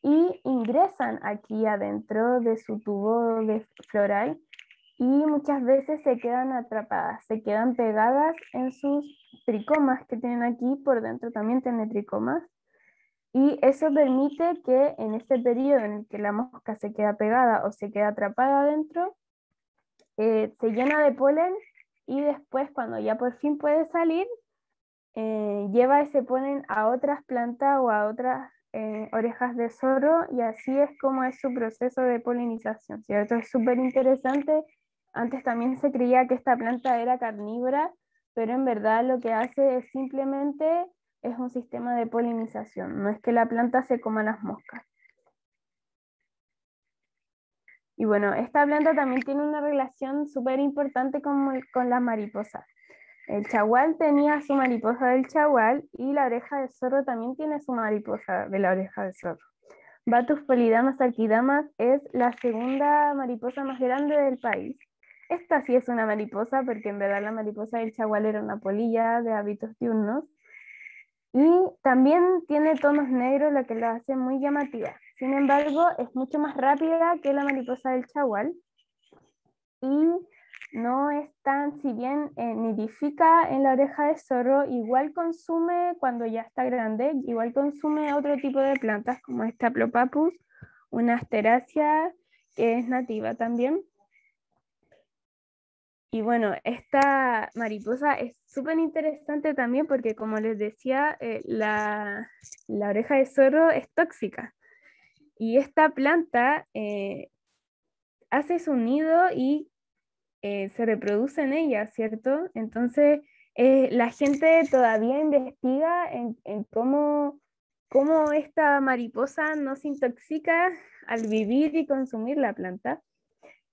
y ingresan aquí adentro de su tubo floral y muchas veces se quedan atrapadas, se quedan pegadas en sus tricomas que tienen aquí, por dentro también tiene tricomas, y eso permite que en este periodo en el que la mosca se queda pegada o se queda atrapada adentro, se llena de polen y después cuando ya por fin puede salir, lleva ese polen a otras plantas o a otras orejas de zorro y así es como es su proceso de polinización, ¿cierto? Es súper interesante. Antes también se creía que esta planta era carnívora, pero en verdad lo que hace es simplemente es un sistema de polinización, no es que la planta se coma las moscas. Y bueno, esta planta también tiene una relación súper importante con las mariposas. El chagual tenía su mariposa del chagual y la oreja de zorro también tiene su mariposa de la oreja de zorro. Batus polydamas arquidamas es la segunda mariposa más grande del país. Esta sí es una mariposa porque en verdad la mariposa del chagual era una polilla de hábitos diurnos. Y también tiene tonos negros, lo que la hace muy llamativa. Sin embargo, es mucho más rápida que la mariposa del chagual y no es tan, si bien nidifica en la oreja de zorro, igual consume, cuando ya está grande, igual consume otro tipo de plantas como esta Aplopapus, una asterácea que es nativa también. Y bueno, esta mariposa es súper interesante también porque, como les decía, la oreja de zorro es tóxica. Y esta planta hace su nido y se reproduce en ella, ¿cierto? Entonces, la gente todavía investiga en cómo esta mariposa no se intoxica al vivir y consumir la planta.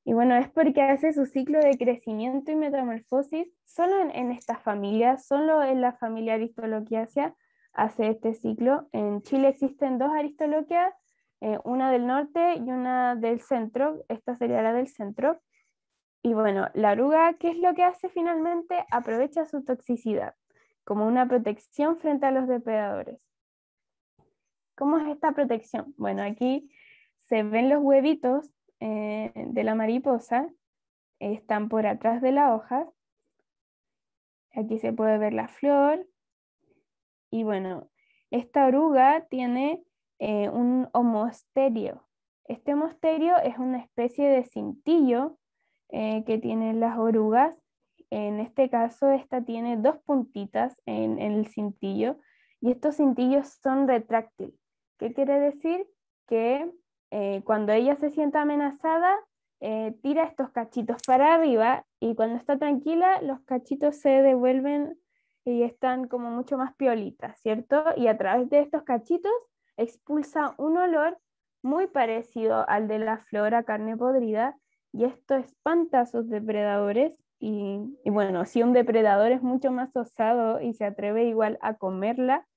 Y bueno, es porque hace su ciclo de crecimiento y metamorfosis solo en esta familia, solo en la familia Aristolochiaceae hace este ciclo. En Chile existen dos Aristolochias, una del norte y una del centro, esta sería la del centro. Y bueno, la oruga, ¿qué es lo que hace finalmente? Aprovecha su toxicidad como una protección frente a los depredadores. ¿Cómo es esta protección? Bueno, aquí se ven los huevitos de la mariposa, están por atrás de la hoja. Aquí se puede ver la flor. Y bueno, esta oruga tiene un homosterio. Este homosterio es una especie de cintillo que tienen las orugas. En este caso, esta tiene dos puntitas en el cintillo y estos cintillos son retráctiles. ¿Qué quiere decir? Que cuando ella se sienta amenazada, tira estos cachitos para arriba y cuando está tranquila, los cachitos se devuelven y están como mucho más piolitas, ¿cierto? Y a través de estos cachitos expulsa un olor muy parecido al de la flor a carne podrida y esto espanta a sus depredadores y bueno, si un depredador es mucho más osado y se atreve igual a comerla,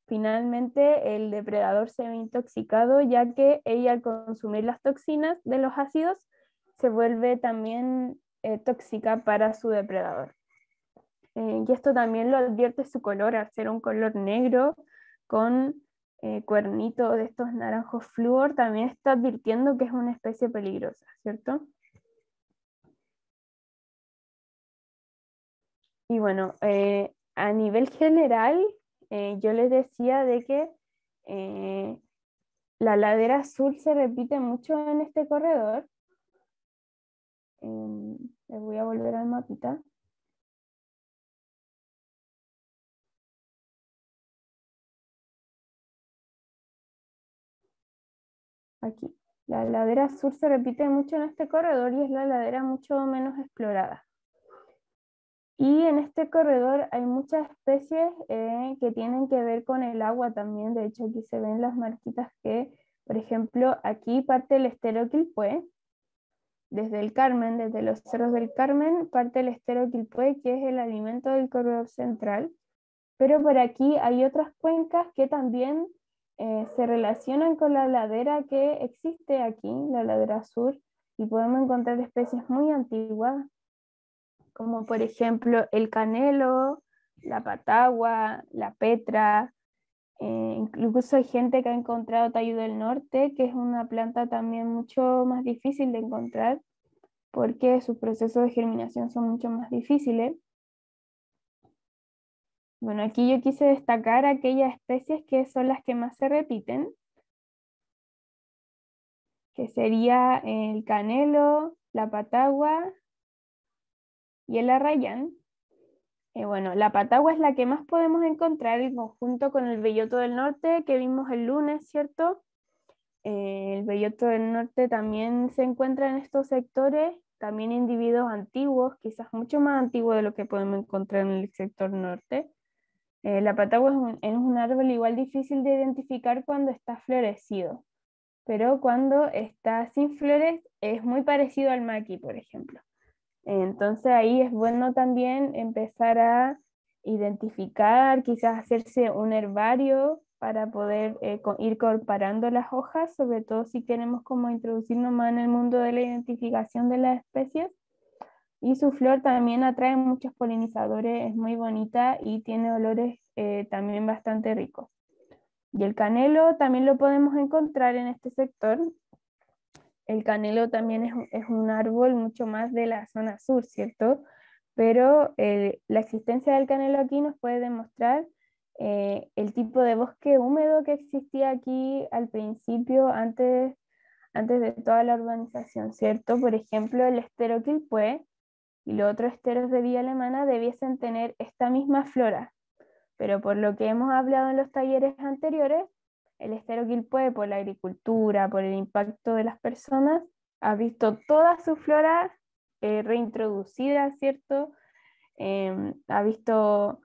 finalmente el depredador se ve intoxicado ya que ella al consumir las toxinas de los ácidos se vuelve también tóxica para su depredador. Y esto también lo advierte su color, al ser un color negro con cuernito de estos naranjos flúor, también está advirtiendo que es una especie peligrosa, ¿cierto? Y bueno, a nivel general, yo les decía de que la ladera sur se repite mucho en este corredor. Les voy a volver al mapita. Aquí. La ladera sur se repite mucho en este corredor y es la ladera mucho menos explorada. Y en este corredor hay muchas especies que tienen que ver con el agua también. De hecho, aquí se ven las marquitas que, por ejemplo, aquí parte el estero Quilpué, desde el Carmen, desde los cerros del Carmen, parte el estero Quilpué, que es el alimento del corredor central. Pero por aquí hay otras cuencas que también se relacionan con la ladera que existe aquí, la ladera sur, y podemos encontrar especies muy antiguas, como por ejemplo el canelo, la patagua, la petra, incluso hay gente que ha encontrado tallo del norte, que es una planta también mucho más difícil de encontrar, porque sus procesos de germinación son mucho más difíciles. Bueno, aquí yo quise destacar aquellas especies que son las que más se repiten, que sería el canelo, la patagua y el arrayán. Bueno, la patagua es la que más podemos encontrar en conjunto con el belloto del norte que vimos el lunes, ¿cierto? El belloto del norte también se encuentra en estos sectores, también individuos antiguos, quizás mucho más antiguos de lo que podemos encontrar en el sector norte. La patagua es un árbol igual difícil de identificar cuando está florecido, pero cuando está sin flores es muy parecido al maqui, por ejemplo. Entonces ahí es bueno también empezar a identificar, quizás hacerse un herbario para poder ir comparando las hojas, sobre todo si queremos como introducirnos más en el mundo de la identificación de las especies. Y su flor también atrae muchos polinizadores, es muy bonita y tiene olores también bastante ricos. Y el canelo también lo podemos encontrar en este sector. El canelo también es un árbol mucho más de la zona sur, ¿cierto? Pero la existencia del canelo aquí nos puede demostrar el tipo de bosque húmedo que existía aquí al principio, antes de toda la urbanización, ¿cierto? Por ejemplo, el estero Quilpué y los otros esteros de Villa Alemana debiesen tener esta misma flora, pero por lo que hemos hablado en los talleres anteriores, el estero Quilpué, por la agricultura, por el impacto de las personas, ha visto toda su flora reintroducida, ¿cierto? Ha visto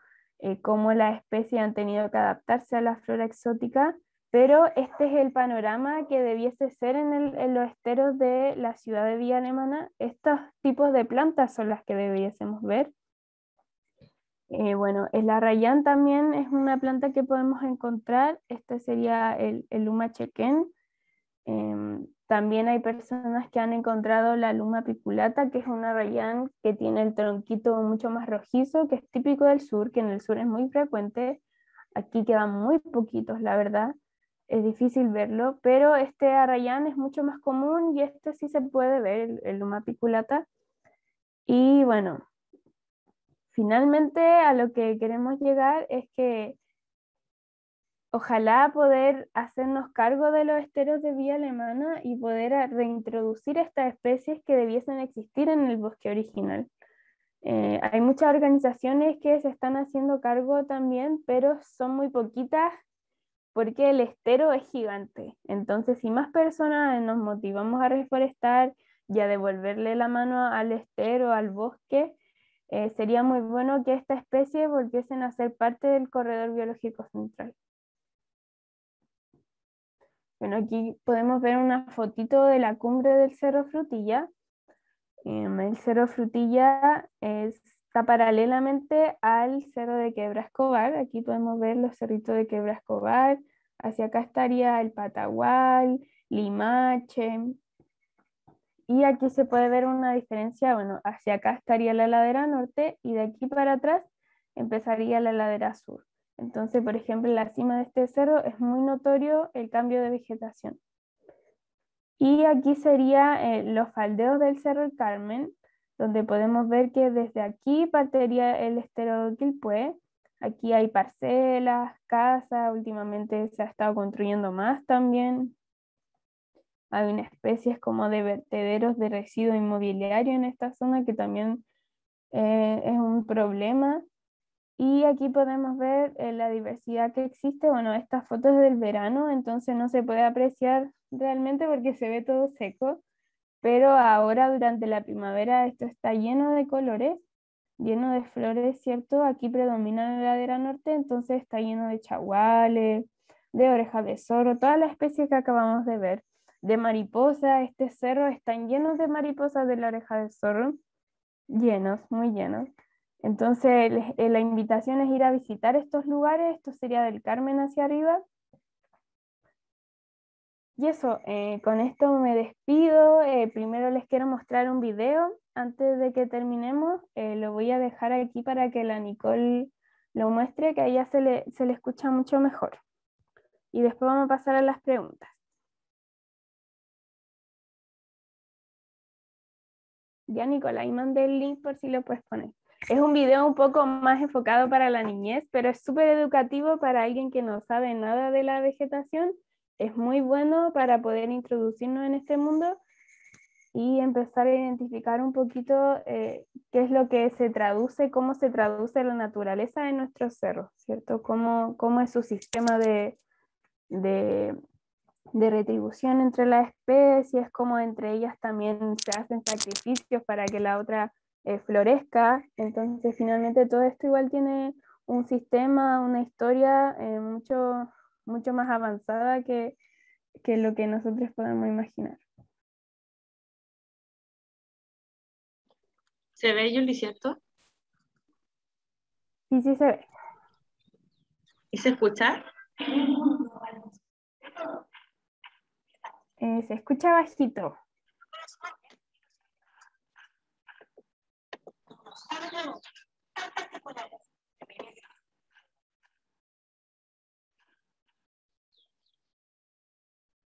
cómo las especies han tenido que adaptarse a la flora exótica, pero este es el panorama que debiese ser en los esteros de la ciudad de Villa Alemana. Estos tipos de plantas son las que debiésemos ver. Bueno, el arrayán también es una planta que podemos encontrar. Este sería el Luma chequén. También hay personas que han encontrado la Luma piculata, que es un arrayán que tiene el tronquito mucho más rojizo, que es típico del sur, que en el sur es muy frecuente. Aquí quedan muy poquitos, la verdad. Es difícil verlo, pero este arrayán es mucho más común y este sí se puede ver, el Luma piculata. Y bueno, finalmente a lo que queremos llegar es que ojalá poder hacernos cargo de los esteros de Villa Alemana y poder reintroducir estas especies que debiesen existir en el bosque original. Hay muchas organizaciones que se están haciendo cargo también, pero son muy poquitas porque el estero es gigante. Entonces, si más personas nos motivamos a reforestar y a devolverle la mano al estero, al bosque, sería muy bueno que esta especie volviesen a ser parte del corredor biológico central. Bueno, aquí podemos ver una fotito de la cumbre del Cerro Frutilla. El Cerro Frutilla está paralelamente al Cerro de Quebra Escobar. Aquí podemos ver los cerritos de Quebra Escobar. Hacia acá estaría el Patagual, Limache. Y aquí se puede ver una diferencia, bueno, hacia acá estaría la ladera norte y de aquí para atrás empezaría la ladera sur. Entonces, por ejemplo, en la cima de este cerro es muy notorio el cambio de vegetación. Y aquí serían los faldeos del Cerro El Carmen, donde podemos ver que desde aquí partiría el estero Quilpué. Aquí hay parcelas, casas, últimamente se ha estado construyendo más también. Hay una especie como de vertederos de residuo inmobiliario en esta zona que también es un problema. Y aquí podemos ver la diversidad que existe. Bueno, esta foto es del verano, entonces no se puede apreciar realmente porque se ve todo seco, pero ahora durante la primavera esto está lleno de colores, lleno de flores, ¿cierto? Aquí predomina la ladera norte, entonces está lleno de chaguales, de orejas de zorro, todas las especies que acabamos de ver. De mariposa, este cerro están llenos de mariposas de la oreja de zorro, llenos, muy llenos. Entonces, la invitación es ir a visitar estos lugares, esto sería del Carmen hacia arriba. Y eso, con esto me despido. Primero les quiero mostrar un video antes de que terminemos. Lo voy a dejar aquí para que la Nicole lo muestre, que a ella se le escucha mucho mejor. Y después vamos a pasar a las preguntas. Ya, Nicole, ahí mandé el link por si lo puedes poner. Es un video un poco más enfocado para la niñez, pero es súper educativo para alguien que no sabe nada de la vegetación. Es muy bueno para poder introducirnos en este mundo. y empezar a identificar un poquito qué es lo que se traduce, cómo se traduce la naturaleza de nuestros cerros, ¿cierto? Cómo es su sistema de retribución entre las especies, cómo entre ellas también se hacen sacrificios para que la otra florezca. Entonces, finalmente todo esto igual tiene un sistema, una historia mucho más avanzada que lo que nosotros podemos imaginar. ¿Se ve, Julie, cierto? Sí, sí se ve. ¿Y se escucha? Se escucha bajito.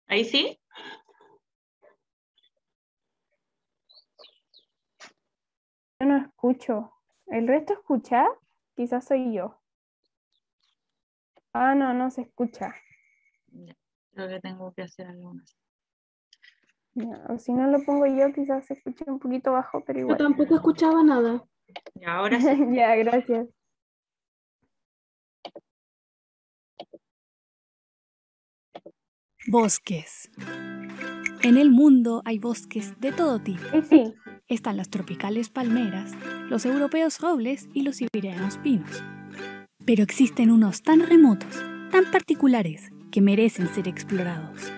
¿Ahí sí? Yo no escucho. ¿El resto escucha? Quizás soy yo. Ah, no, no se escucha. Ya, creo que tengo que hacer algo más. Ya, o si no lo pongo yo, quizás se escuche un poquito bajo, pero Yo igual. tampoco escuchaba nada. Y ahora sí. Ya, gracias. Bosques. En el mundo hay bosques de todo tipo. Y sí, Están las tropicales palmeras, los europeos robles y los siberianos pinos. Pero existen unos tan remotos, tan particulares, que merecen ser explorados.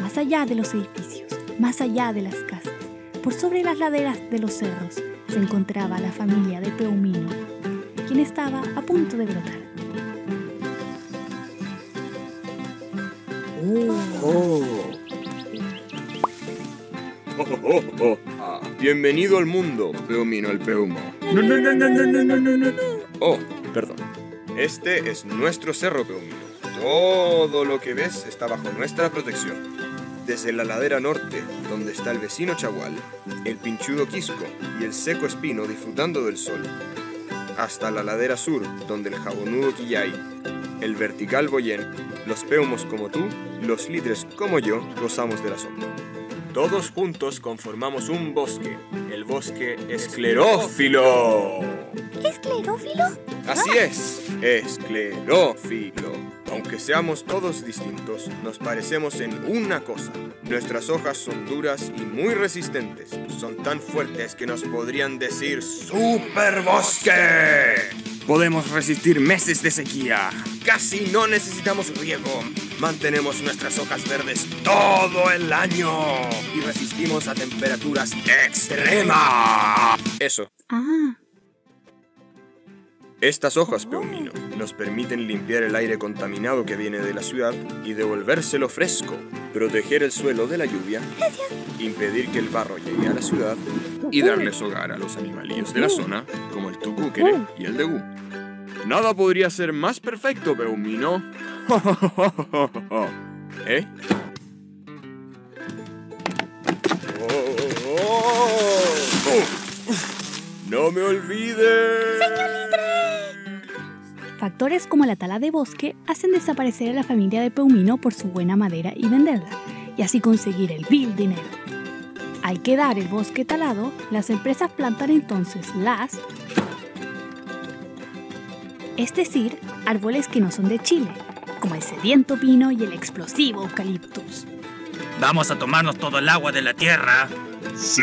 Más allá de los edificios, más allá de las casas, por sobre las laderas de los cerros, se encontraba la familia de Peumino, quien estaba a punto de brotar. Bienvenido al mundo, Peumino el Peumo. No. Oh, perdón. Este es nuestro cerro, Peumino. Todo lo que ves está bajo nuestra protección. Desde la ladera norte, donde está el vecino Chagual, el pinchudo Quisco y el seco Espino disfrutando del sol, hasta la ladera sur, donde el jabonudo Quillay, el vertical Boyén, los peumos como tú, los litres como yo, gozamos de la sombra. Todos juntos conformamos un bosque, el bosque esclerófilo. ¿Esclerófilo? Así es, esclerófilo. Aunque seamos todos distintos, nos parecemos en una cosa. Nuestras hojas son duras y muy resistentes. Son tan fuertes que nos podrían decir ¡Superbosque! Podemos resistir meses de sequía. Casi no necesitamos riego. Mantenemos nuestras hojas verdes todo el año. Y resistimos a temperaturas extremas. Eso. Ah. Estas hojas, Peumino, nos permiten limpiar el aire contaminado que viene de la ciudad y devolvérselo fresco, proteger el suelo de la lluvia, impedir que el barro llegue a la ciudad y darles hogar a los animalillos de la zona, como el tucúquere y el degú. Nada podría ser más perfecto, Peumino. ¿Eh? ¡No me olvides! Factores como la tala de bosque hacen desaparecer a la familia de Peumino por su buena madera y venderla, y así conseguir el vil dinero. Al quedar el bosque talado, las empresas plantan entonces es decir, árboles que no son de Chile, como el sediento pino y el explosivo eucaliptus. ¿Vamos a tomarnos todo el agua de la tierra? Sí.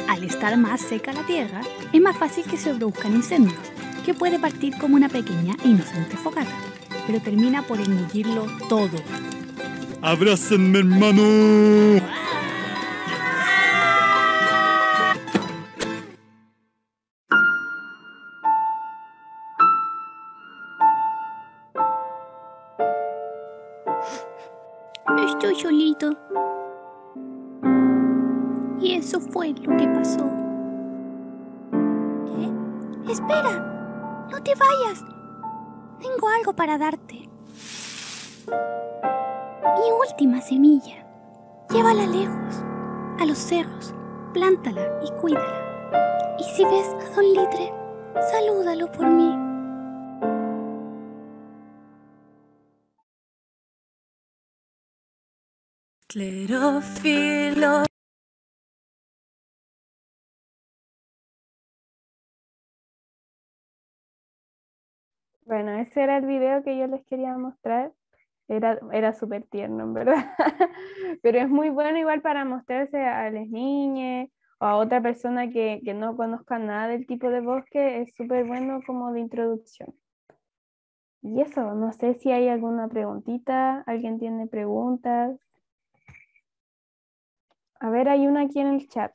Al estar más seca la tierra, es más fácil que se produzcan incendios, que puede partir como una pequeña e inocente fogata, pero termina por engullirlo todo. ¡Abrácenme, hermano! Estoy solito. Y eso fue lo que pasó. ¿Qué? ¡Espera! ¡No te vayas! Tengo algo para darte. Mi última semilla. Llévala lejos, a los cerros, plántala y cuídala. Y si ves a Don Litre, salúdalo por mí. Esclerofilo. Bueno, ese era el video que yo les quería mostrar. Era súper tierno, en verdad. Pero es muy bueno igual para mostrarse a las niñas o a otra persona que no conozca nada del tipo de bosque. Es súper bueno como de introducción. Y eso, no sé si hay alguna preguntita. ¿Alguien tiene preguntas? A ver, hay una aquí en el chat.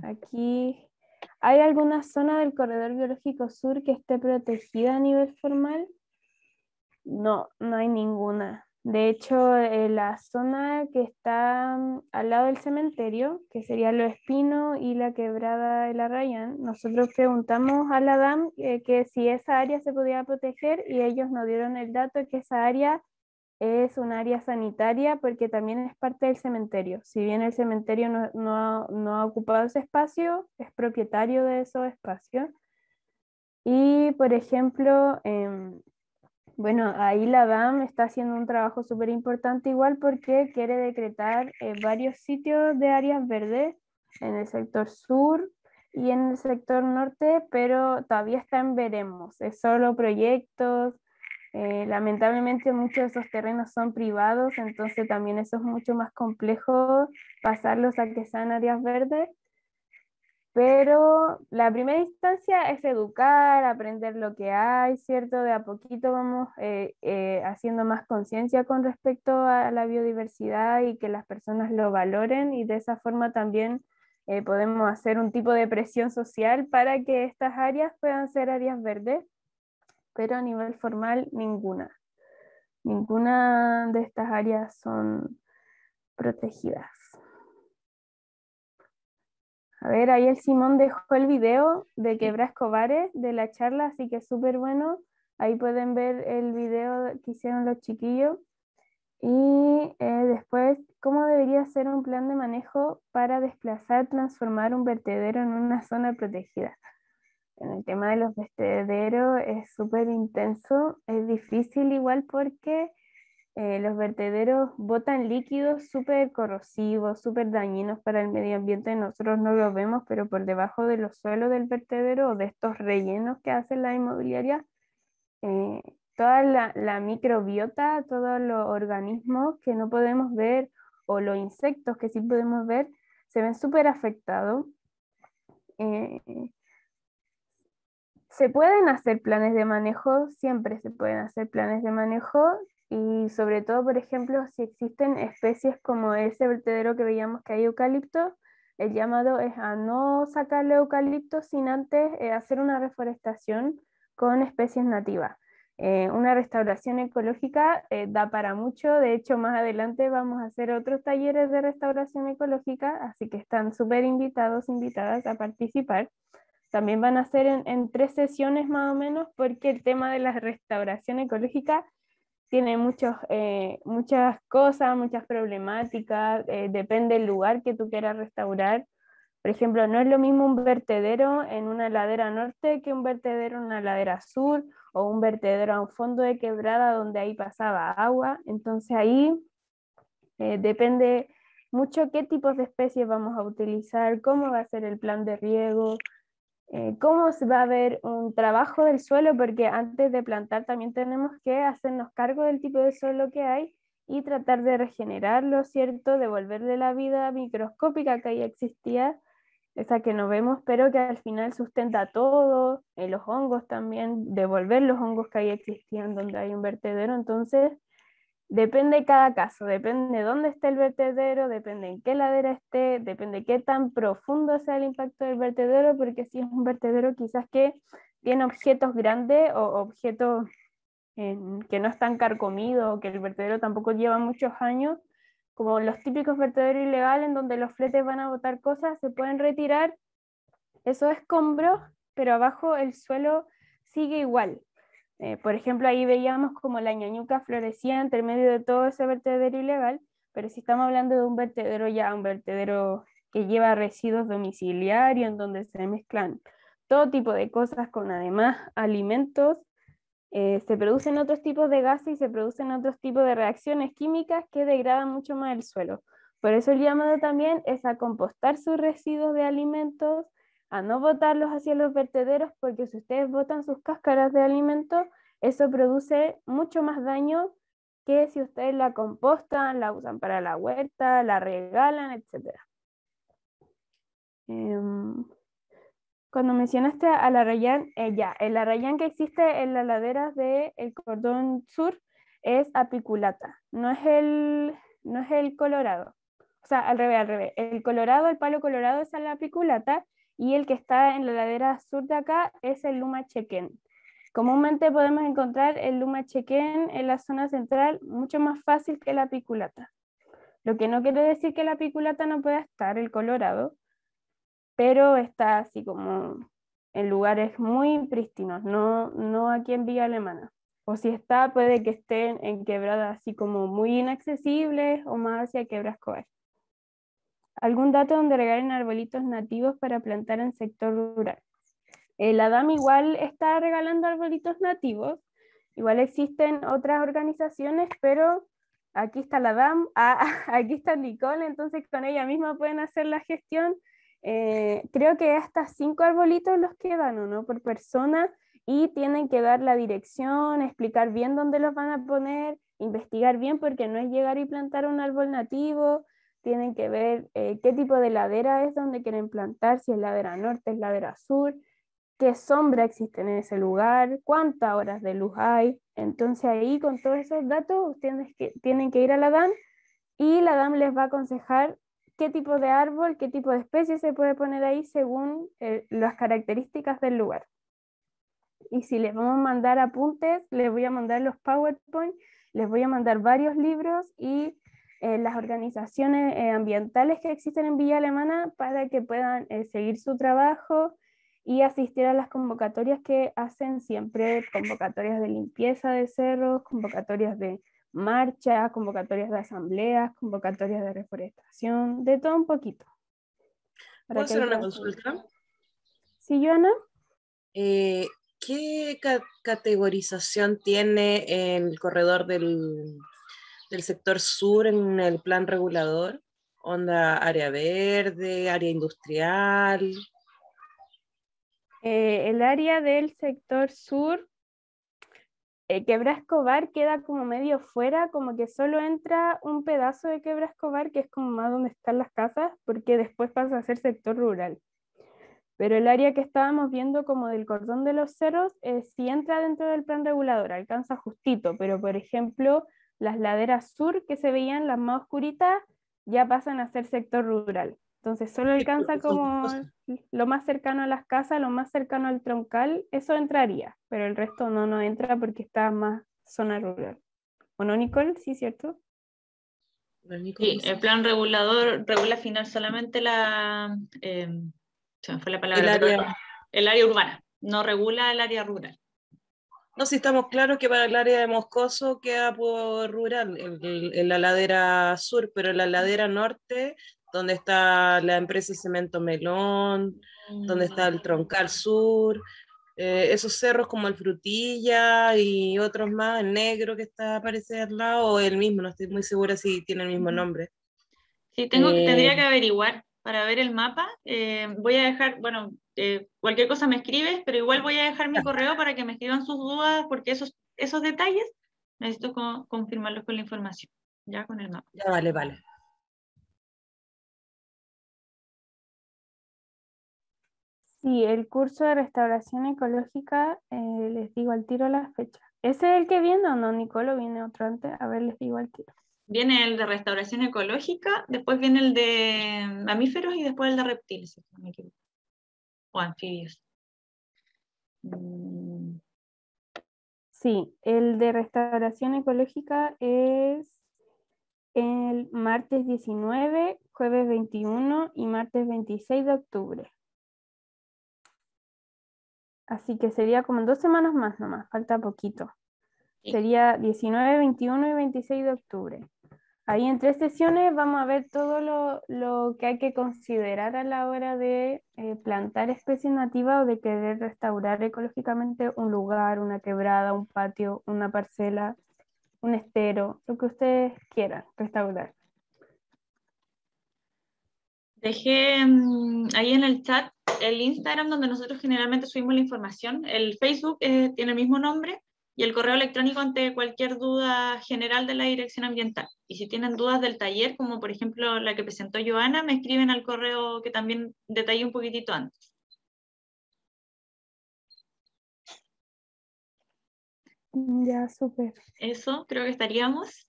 Aquí, ¿hay alguna zona del Corredor Biológico Sur que esté protegida a nivel formal? No, no hay ninguna. De hecho, la zona que está al lado del cementerio, que sería Los Espinos y la Quebrada de la Arrayán, nosotros preguntamos a la DAM que si esa área se podía proteger y ellos nos dieron el dato que esa área es un área sanitaria porque también es parte del cementerio. Si bien el cementerio no ha ocupado ese espacio, es propietario de esos espacios. Y, por ejemplo, bueno, ahí la DAM está haciendo un trabajo súper importante igual porque quiere decretar varios sitios de áreas verdes en el sector sur y en el sector norte, pero todavía está en veremos, es solo proyectos. Lamentablemente muchos de esos terrenos son privados, entonces también eso es mucho más complejo pasarlos a que sean áreas verdes. Pero la primera instancia es educar, aprender lo que hay, ¿cierto? De a poquito vamos haciendo más conciencia con respecto a la biodiversidad y que las personas lo valoren y de esa forma también podemos hacer un tipo de presión social para que estas áreas puedan ser áreas verdes, pero a nivel formal ninguna. Ninguna de estas áreas son protegidas. A ver, ahí el Simón dejó el video de Quebra Escobares de la charla, así que es súper bueno. Ahí pueden ver el video que hicieron los chiquillos. Y después, ¿cómo debería ser un plan de manejo para desplazar, transformar un vertedero en una zona protegida? En el tema de los vertederos es súper intenso, es difícil igual porque los vertederos botan líquidos súper corrosivos, súper dañinos para el medio ambiente. Nosotros no lo vemos, pero por debajo de los suelos del vertedero o de estos rellenos que hacen la inmobiliaria, toda la microbiota, todos los organismos que no podemos ver o los insectos que sí podemos ver, se ven súper afectados. Se pueden hacer planes de manejo, siempre se pueden hacer planes de manejo y sobre todo, por ejemplo, si existen especies como ese vertedero que veíamos que hay eucalipto, el llamado es a no sacarle eucalipto sin antes hacer una reforestación con especies nativas. Una restauración ecológica da para mucho, de hecho más adelante vamos a hacer otros talleres de restauración ecológica, así que están súper invitados, invitadas a participar. También van a ser en 3 sesiones más o menos, porque el tema de la restauración ecológica tiene muchas cosas, muchas problemáticas, depende del lugar que tú quieras restaurar. Por ejemplo, no es lo mismo un vertedero en una ladera norte que un vertedero en una ladera sur, o un vertedero a un fondo de quebrada donde ahí pasaba agua. Entonces ahí depende mucho qué tipos de especies vamos a utilizar, cómo va a ser el plan de riego, cómo se va a ver un trabajo del suelo, porque antes de plantar también tenemos que hacernos cargo del tipo de suelo que hay y tratar de regenerarlo, ¿cierto? Devolverle la vida microscópica que ahí existía, esa que no vemos, pero que al final sustenta todo, los hongos también, devolver los hongos que ahí existían donde hay un vertedero. Entonces depende de cada caso, depende de dónde esté el vertedero, depende en qué ladera esté, depende qué tan profundo sea el impacto del vertedero, porque si es un vertedero quizás que tiene objetos grandes o objetos que no están carcomidos, o que el vertedero tampoco lleva muchos años, como los típicos vertederos ilegales en donde los fletes van a botar cosas, se pueden retirar esos escombros, pero abajo el suelo sigue igual. Por ejemplo, ahí veíamos como la ñañuca florecía entre medio de todo ese vertedero ilegal, pero si estamos hablando de un vertedero ya, un vertedero que lleva residuos domiciliarios, en donde se mezclan todo tipo de cosas con además alimentos, se producen otros tipos de gases y se producen otros tipos de reacciones químicas que degradan mucho más el suelo. Por eso el llamado también es a compostar sus residuos de alimentos, a no botarlos hacia los vertederos, porque si ustedes botan sus cáscaras de alimentos, eso produce mucho más daño que si ustedes la compostan, la usan para la huerta, la regalan, etc. Cuando mencionaste al arrayán, el arrayán que existe en las laderas del Cordón Sur es apiculata, no es el colorado. O sea, al revés. El colorado, el palo colorado es la apiculata y el que está en la ladera sur de acá es el luma chequén. Comúnmente podemos encontrar el luma chequén en la zona central mucho más fácil que la apiculata. Lo que no quiere decir que la apiculata no pueda estar, el colorado, pero está así como en lugares muy prístinos, no aquí en Villa Alemana. O si está, puede que estén en quebradas así como muy inaccesibles o más hacia Quebra Escobar. ¿Algún dato donde regalen arbolitos nativos para plantar en sector rural? La DAM igual está regalando arbolitos nativos, igual existen otras organizaciones, pero aquí está la DAM, aquí está Nicole, entonces con ella misma pueden hacer la gestión. Creo que hasta 5 arbolitos los que dan, ¿o no? Por persona, y tienen que dar la dirección, explicar bien dónde los van a poner, investigar bien, porque no es llegar y plantar un árbol nativo, tienen que ver qué tipo de ladera es donde quieren plantar, si es ladera norte, es ladera sur, qué sombra existe en ese lugar, cuántas horas de luz hay. Entonces ahí con todos esos datos ustedes tienen que ir a la DAM y la DAM les va a aconsejar qué tipo de árbol, qué tipo de especie se puede poner ahí según las características del lugar. Y si les vamos a mandar apuntes, les voy a mandar los PowerPoint, les voy a mandar varios libros y las organizaciones ambientales que existen en Villa Alemana para que puedan seguir su trabajo y asistir a las convocatorias que hacen siempre, convocatorias de limpieza de cerros, convocatorias de marchas, convocatorias de asambleas, convocatorias de reforestación, de todo un poquito. ¿Puedo hacer una consulta? Sí, Joana. ¿Qué categorización tiene el corredor del sector sur en el plan regulador? ¿Onda área verde, área industrial? El área del sector sur, Quebra Escobar queda como medio fuera, como que solo entra un pedazo de Quebra Escobar, que es como más donde están las casas, porque después pasa a ser sector rural. Pero el área que estábamos viendo como del cordón de los cerros, sí entra dentro del plan regulador, alcanza justito, pero por ejemplo, las laderas sur que se veían las más oscuritas, ya pasan a ser sector rural. Entonces solo alcanza como lo más cercano a las casas, lo más cercano al troncal, eso entraría, pero el resto no entra porque está más zona rural. ¿O no, Nicole? Sí, ¿cierto? Sí, el plan regulador regula final solamente se me fue la palabra, el área urbana, no regula el área rural. No, si estamos claros que para el área de Moscoso queda por rural, en la ladera sur, pero en la ladera norte, donde está la empresa Cemento Melón, donde está el Troncal Sur, esos cerros como el Frutilla y otros más, el Negro que está aparece al lado, o el mismo, no estoy muy segura si tiene el mismo nombre. Sí, tendría que averiguar para ver el mapa. Voy a dejar, bueno, cualquier cosa me escribes, pero igual voy a dejar mi correo para que me escriban sus dudas, porque esos detalles necesito confirmarlos con la información, ya con el mapa. Ya, vale. Sí, el curso de restauración ecológica, les digo al tiro la fecha. ¿Ese es el que viene o no, Nicolo? ¿Viene otro antes? A ver, les digo al tiro. Viene el de restauración ecológica, después viene el de mamíferos y después el de reptiles, si no me equivoco. O anfibios. Sí, el de restauración ecológica es el martes 19, jueves 21 y martes 26 de octubre. Así que sería como en 2 semanas más nomás, falta poquito. Sí. Sería 19, 21 y 26 de octubre. Ahí en 3 sesiones vamos a ver todo lo que hay que considerar a la hora de plantar especies nativas o de querer restaurar ecológicamente un lugar, una quebrada, un patio, una parcela, un estero, lo que ustedes quieran restaurar. Dejé ahí en el chat el Instagram donde nosotros generalmente subimos la información. El Facebook tiene el mismo nombre y el correo electrónico ante cualquier duda general de la dirección ambiental. Y si tienen dudas del taller, como por ejemplo la que presentó Joana, me escriben al correo que también detallé un poquitito antes. Ya, súper. Eso, creo que estaríamos.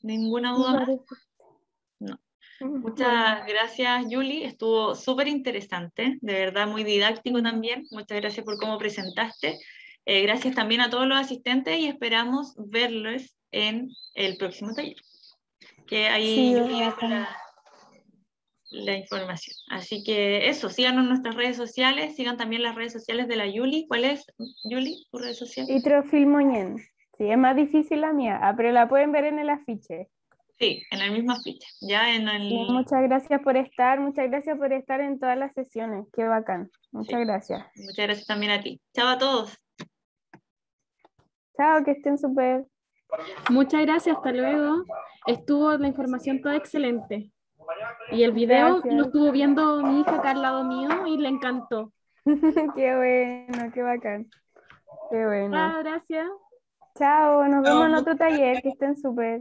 ¿Ninguna Me duda más? parece. No. Bueno, Muchas gracias, Julie. Estuvo súper interesante, de verdad muy didáctico también. Muchas gracias por cómo presentaste. Gracias también a todos los asistentes y esperamos verlos en el próximo taller. Que ahí sí, Julie deja bacán. la información. Así que eso, síganos en nuestras redes sociales, sigan también las redes sociales de la Julie. ¿Cuál es, Julie, tu red social? Y Trofilmoñen. Sí, es más difícil la mía, pero la pueden ver en el afiche. Sí, en el mismo afiche. Ya en el... Sí, muchas gracias por estar en todas las sesiones. Qué bacán. Muchas Sí. gracias. Muchas gracias también a ti. Chao a todos. Chao, que estén súper. Muchas gracias, hasta luego. Estuvo la información toda excelente. Y el video lo Gracias. estuvo viendo mi hija acá al lado mío y le encantó. Qué bueno, qué bacán. Qué bueno. Gracias. Chao, nos vemos en Chao. otro taller, que estén súper.